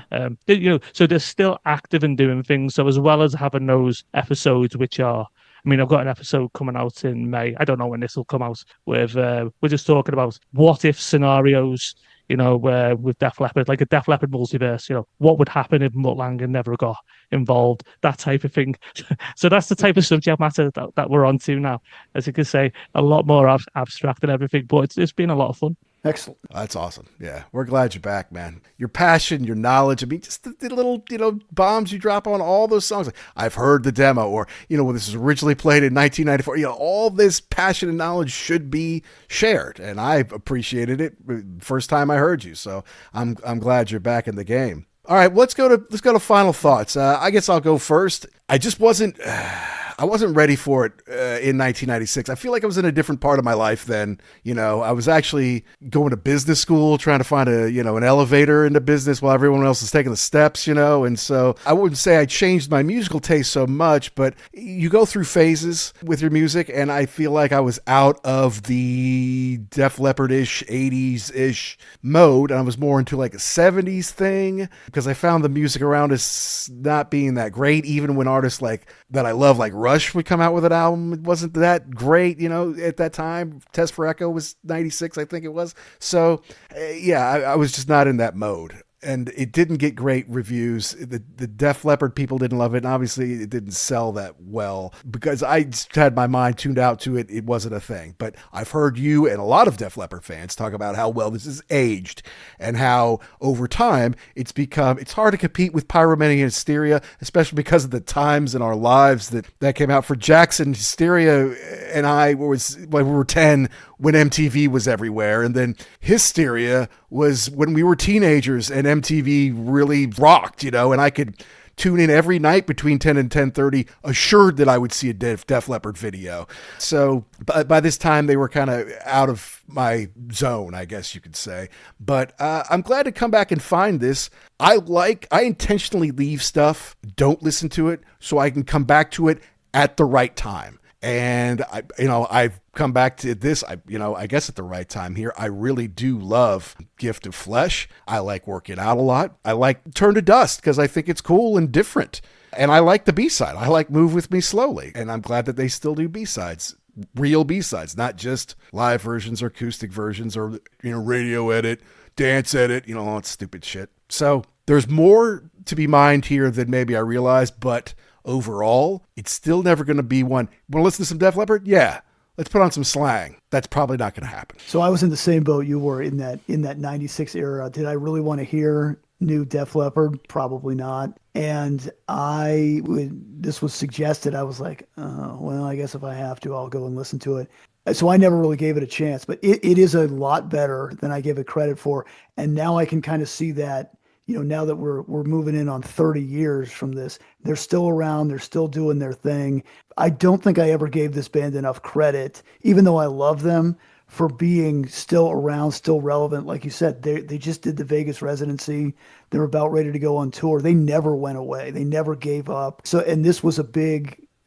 So they're still active and doing things. So as well as having those episodes, which are, I've got an episode coming out in May. I don't know when this will come out. With we're just talking about what if scenarios, with Def Leppard, like a Def Leppard multiverse. What would happen if Mutt Lange never got involved? That type of thing. So that's the type of subject matter that we're on to now. As you can say, a lot more abstract and everything, but it's been a lot of fun. Excellent. That's awesome. Yeah, we're glad you're back, man. Your passion, your knowledge. Just the little, bombs you drop on all those songs. I've heard the demo, or, when this was originally played in 1994. All this passion and knowledge should be shared, and I've appreciated it first time I heard you. So I'm glad you're back in the game. All right, let's go to final thoughts. I guess I'll go first. I just wasn't ready for it in 1996. I feel like I was in a different part of my life then. I was actually going to business school, trying to find an elevator into business while everyone else is taking the steps, and so I wouldn't say I changed my musical taste so much, but you go through phases with your music, and I feel like I was out of the Def Leppard-ish, 80s-ish mode, and I was more into like a 70s thing, because I found the music around us not being that great, even when artists like that I love, like Rush, would come out with an album. It wasn't that great, at that time. Test for Echo was 96, I think it was. So, I was just not in that mode. and it didn't get great reviews. The Def Leppard people didn't love it, and obviously it didn't sell that well because I just had my mind tuned out to it. It wasn't a thing. But I've heard you and a lot of Def Leppard fans talk about how well this is aged and how over time it's hard to compete with Pyromania and Hysteria, especially because of the times in our lives that came out. For Jackson, Hysteria and I when we were 10 when MTV was everywhere, and then Hysteria was when we were teenagers and MTV really rocked, and I could tune in every night between 10 and 10:30, assured that I would see a Def Leppard video. So by this time, they were kind of out of my zone, I guess you could say. But I'm glad to come back and find this. I intentionally leave stuff, don't listen to it, so I can come back to it at the right time. And I've come back to this, I guess at the right time here. I really do love Gift of Flesh. I like Working Out a lot. I like Turn to Dust because I think it's cool and different. And I like the B-side. I like Move With Me Slowly. And I'm glad that they still do B-sides, real B-sides, not just live versions or acoustic versions or, radio edit, dance edit, all that stupid shit. So there's more to be mined here than maybe I realized, but overall, it's still never going to be one. Want to listen to some Def Leppard? Yeah. Let's put on some Slang. That's probably not going to happen. So I was in the same boat you were in that 96 era. Did I really want to hear new Def Leppard? Probably not. And this was suggested. I was like, well, I guess if I have to, I'll go and listen to it. So I never really gave it a chance, but it is a lot better than I give it credit for. And now I can kind of see that, now that we're moving in on 30 years from this, they're still around, they're still doing their thing. I don't think I ever gave this band enough credit, even though I love them, for being still around, still relevant. Like you said, they just did the Vegas residency. They're about ready to go on tour. They never went away. They never gave up. So, and this was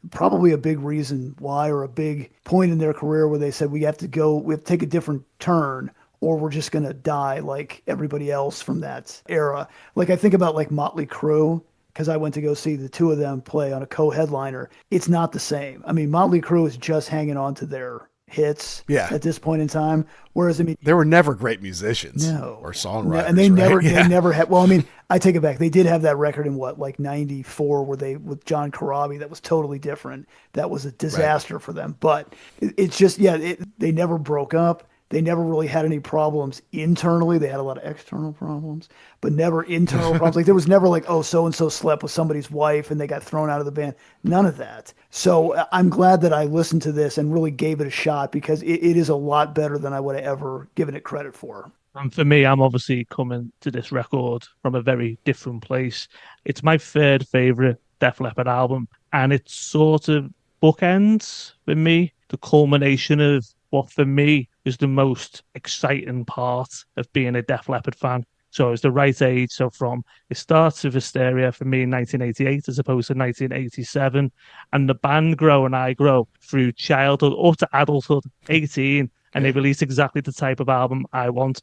probably a big reason why, or a big point in their career where they said, we have to take a different turn, or we're just going to die like everybody else from that era. Like I think about like Motley Crue, because I went to go see the two of them play on a co-headliner. It's not the same. I mean, Motley Crue is just hanging on to their hits at this point in time. Whereas, they were never great musicians or songwriters. And they never had, well, I take it back. They did have that record in like 94 with John Corabi that was totally different. That was a disaster for them. But it's just, they never broke up. They never really had any problems internally. They had a lot of external problems, but never internal problems. Like there was never like, oh, so-and-so slept with somebody's wife and they got thrown out of the band. None of that. So I'm glad that I listened to this and really gave it a shot, because it is a lot better than I would have ever given it credit for. And for me, I'm obviously coming to this record from a very different place. It's my third favorite Def Leppard album, and it sort of bookends for me the culmination of what for me is the most exciting part of being a Def Leppard fan. So it was the right age. So from it starts with Hysteria for me in 1988 as opposed to 1987. And the band grow and I grow through childhood up to adulthood, 18. And they released exactly the type of album I want.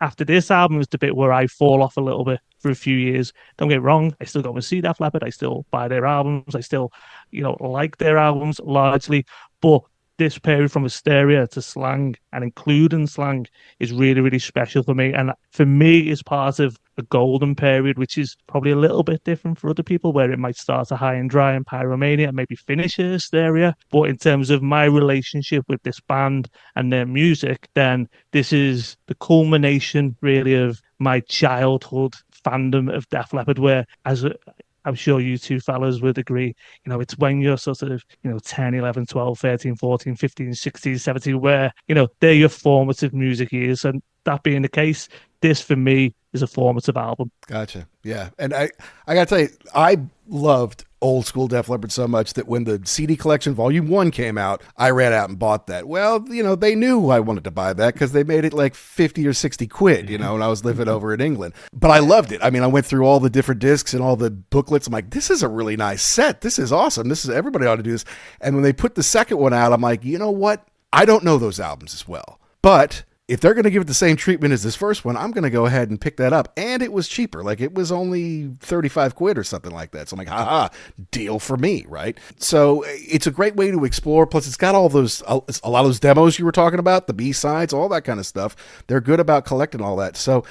After this album is the bit where I fall off a little bit for a few years. Don't get me wrong, I still go and see Def Leppard. I still buy their albums. I still, like their albums largely. But this period from Hysteria to Slang, and including Slang, is really, really special for me. And for me, it's part of a golden period, which is probably a little bit different for other people, where it might start a high and dry and Pyromania and maybe finish at Hysteria. But in terms of my relationship with this band and their music, then this is the culmination, really, of my childhood fandom of Def Leppard, where I'm sure you two fellas would agree, it's when you're sort of, 10, 11, 12, 13, 14, 15, 16, 17, where, they're your formative music years. And that being the case, this for me is a formative album. Gotcha. Yeah. And I got to tell you, I loved old school Def Leppard so much that when the CD collection volume 1 came out, I ran out and bought that. Well, they knew I wanted to buy that because they made it like 50 or 60 quid, when I was living over in England. But I loved it. I went through all the different discs and all the booklets. I'm like, this is a really nice set. This is awesome. Everybody ought to do this. And when they put the second one out, I'm like, you know what? I don't know those albums as well. But if they're going to give it the same treatment as this first one, I'm going to go ahead and pick that up. And it was cheaper. Like it was only 35 quid or something like that. So I'm like, haha, deal for me, right? So it's a great way to explore. Plus it's got a lot of those demos you were talking about, the B-sides, all that kind of stuff. They're good about collecting all that. So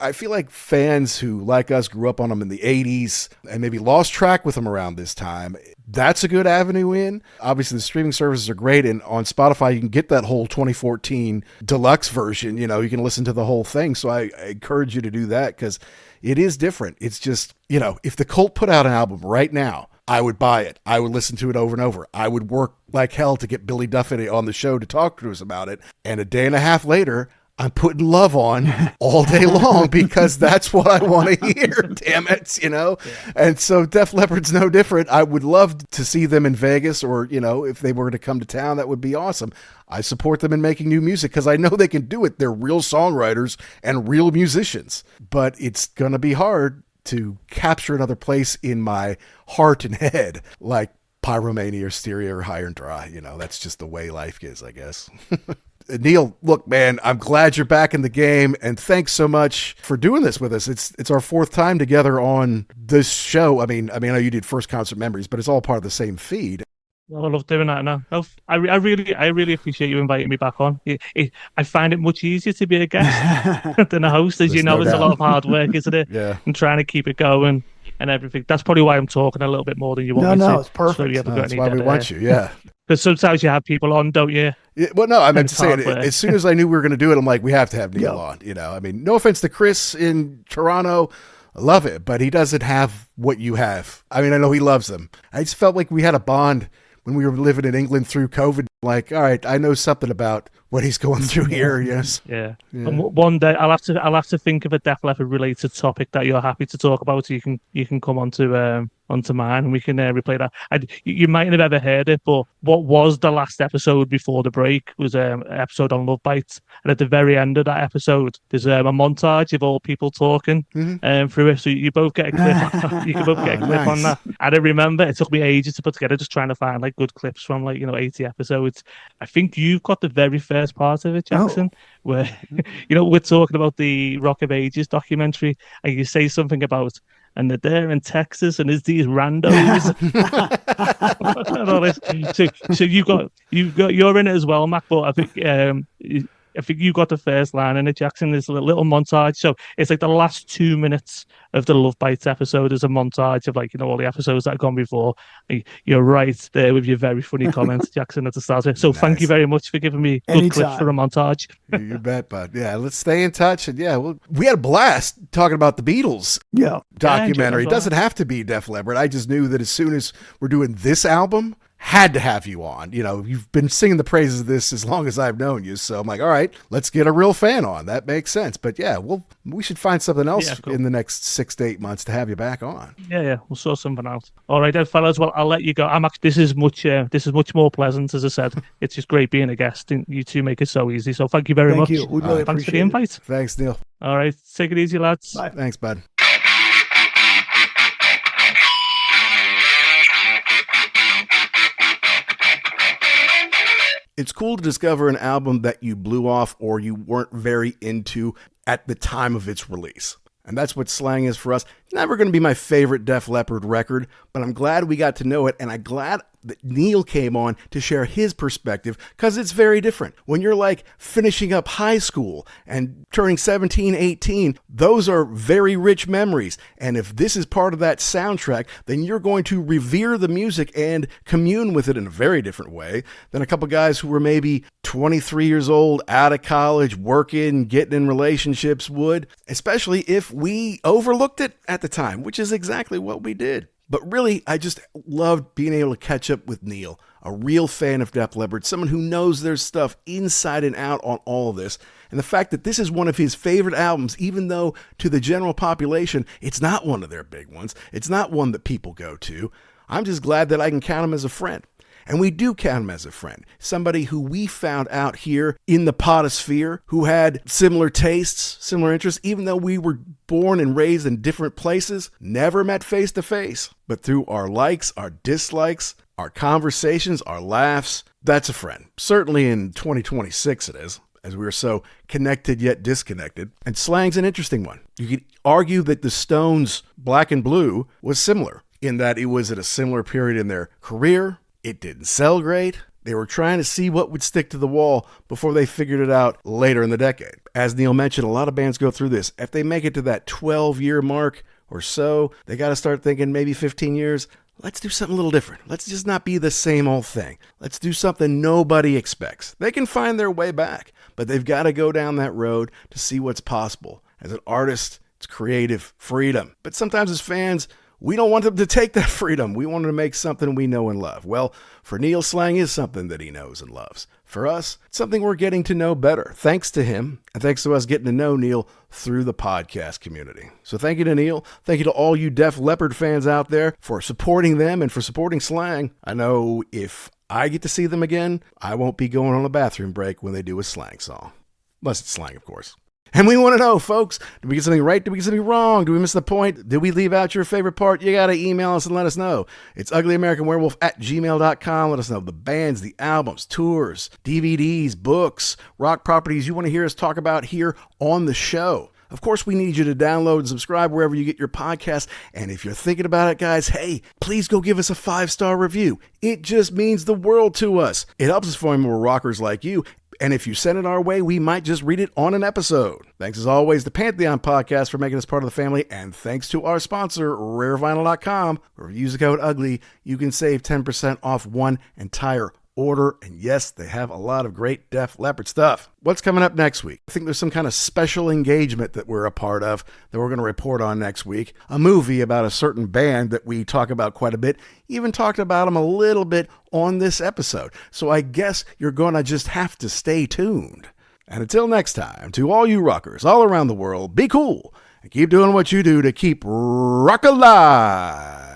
I feel like fans who, like us, grew up on them in the 80s and maybe lost track with them around this time, that's a good avenue in. Obviously, the streaming services are great, and on Spotify, you can get that whole 2014 deluxe version. You can listen to the whole thing. So I encourage you to do that because it is different. It's just, if the Cult put out an album right now, I would buy it. I would listen to it over and over. I would work like hell to get Billy Duffy on the show to talk to us about it. And a day and a half later, I'm putting Love on all day long because that's what I want to hear. Damn it, Yeah. And so Def Leppard's no different. I would love to see them in Vegas or, if they were to come to town, that would be awesome. I support them in making new music because I know they can do it. They're real songwriters and real musicians, but it's going to be hard to capture another place in my heart and head like Pyromania or Hysteria or High and Dry. That's just the way life is, I guess. Neil, look, man, I'm glad you're back in the game, and thanks so much for doing this with us. It's our fourth time together on this show. I mean, I know you did First Concert Memories, but it's all part of the same feed. Well, I love doing that now. I really appreciate you inviting me back on. I find it much easier to be a guest than a host, as There's no it's doubt. a lot of hard work, isn't it? Yeah. And trying to keep it going and everything. That's probably why I'm talking a little bit more than you want me to. No, it's perfect. So you haven't got That's any why we dead want air. you, yeah. Because sometimes you have people on, don't you? Yeah, well, no, I meant to say it. It's hard work. As soon as I knew we were going to do it, I'm like, we have to have Neil on. No offense to Chris in Toronto. I love it, but he doesn't have what you have. I know he loves them. I just felt like we had a bond when we were living in England through COVID. Like, all right, I know something about what he's going through here. Yes. Yeah. And one day I'll have to think of a Def Leppard related topic that you're happy to talk about. So you can come onto mine and we can replay that. You might have ever heard it, but what was the last episode before the break was an episode on Love Bites, and at the very end of that episode, there's a montage of all people talking through it. So you both get a clip. You can both get a clip on that. I don't remember. It took me ages to put together, just trying to find like good clips from 80 episodes. I think you've got the very first part of it, Jackson, where we're talking about the Rock of Ages documentary, and you say something about, and they're there in Texas, and there's these randos. So you're in it as well, Mac. But I think you got the first line in it, Jackson. There's a little montage. So it's like the last 2 minutes of the Love Bites episode is a montage of all the episodes that have gone before. You're right there with your very funny comments, Jackson, at the start of it. So Thank you very much for giving me good clips for a montage. You bet, bud. Yeah, let's stay in touch. And we had a blast talking about the Beatles documentary. It doesn't have to be Def Leppard. I just knew that as soon as we're doing this album, had to have you on. You've been singing the praises of this as long as I've known you. So I'm like, all right, let's get a real fan on. That makes sense. But we should find something else in the next 6 to 8 months to have you back on. Yeah, we'll sort something out. All right, then, fellas. Well, I'll let you go. This is much more pleasant, as I said. It's just great being a guest, and you two make it so easy. So thank you very much. Thank you. We really Thanks for appreciate the invite. Thanks, Neil. All right, take it easy, lads. Bye. Thanks, bud. It's cool to discover an album that you blew off or you weren't very into at the time of its release. And that's what Slang is for us. Never going to be my favorite Def Leppard record, but I'm glad we got to know it, and I'm glad that Neil came on to share his perspective, because it's very different. When you're finishing up high school and turning 17, 18, those are very rich memories. And if this is part of that soundtrack, then you're going to revere the music and commune with it in a very different way than a couple guys who were maybe 23 years old, out of college, working, getting in relationships would, especially if we overlooked it at the time, which is exactly what we did. But really, I just loved being able to catch up with Neil, a real fan of Def Leppard, someone who knows their stuff inside and out on all of this. And the fact that this is one of his favorite albums, even though to the general population, it's not one of their big ones. It's not one that people go to. I'm just glad that I can count him as a friend. And we do count him as a friend, somebody who we found out here in the podosphere, who had similar tastes, similar interests, even though we were born and raised in different places, never met face to face. But through our likes, our dislikes, our conversations, our laughs, that's a friend. Certainly in 2026 it is, as we are so connected yet disconnected. And Slang's an interesting one. You could argue that the Stones' Black and Blue was similar, in that it was at a similar period in their career. It didn't sell great, They were trying to see what would stick to the wall before they figured it out later in the decade. As Neil mentioned, a lot of bands go through this. If they make it to that 12-year mark or so, they got to start thinking maybe 15 years. Let's do something a little different. Let's just not be the same old thing. Let's do something nobody expects. They can find their way back, but they've got to go down that road to see what's possible. As an artist, it's creative freedom. But sometimes as fans, we don't want them to take that freedom. We want them to make something we know and love. Well, for Neil, Slang is something that he knows and loves. For us, it's something we're getting to know better, thanks to him, and thanks to us getting to know Neil through the podcast community. So thank you to Neil. Thank you to all you Def Leppard fans out there for supporting them and for supporting Slang. I know if I get to see them again, I won't be going on a bathroom break when they do a Slang song. Unless it's Slang, of course. And we want to know, folks, did we get something right? Did we get something wrong? Did we miss the point? Did we leave out your favorite part? You got to email us and let us know. It's uglyamericanwerewolf@gmail.com. Let us know the bands, the albums, tours, DVDs, books, rock properties you want to hear us talk about here on the show. Of course, we need you to download and subscribe wherever you get your podcasts. And if you're thinking about it, guys, hey, please go give us a 5-star review. It just means the world to us. It helps us find more rockers like you. And if you send it our way, we might just read it on an episode. Thanks as always to Pantheon Podcast for making us part of the family. And thanks to our sponsor, rarevinyl.com, where if you use the code UGLY, you can save 10% off one entire order. And yes, they have a lot of great Def Leppard stuff. What's coming up next week? I think there's some kind of special engagement that we're a part of that we're going to report on next week. A movie about a certain band that we talk about quite a bit. Even talked about them a little bit on this episode. So I guess you're going to just have to stay tuned. And until next time, to all you rockers all around the world, be cool and keep doing what you do to keep rock alive.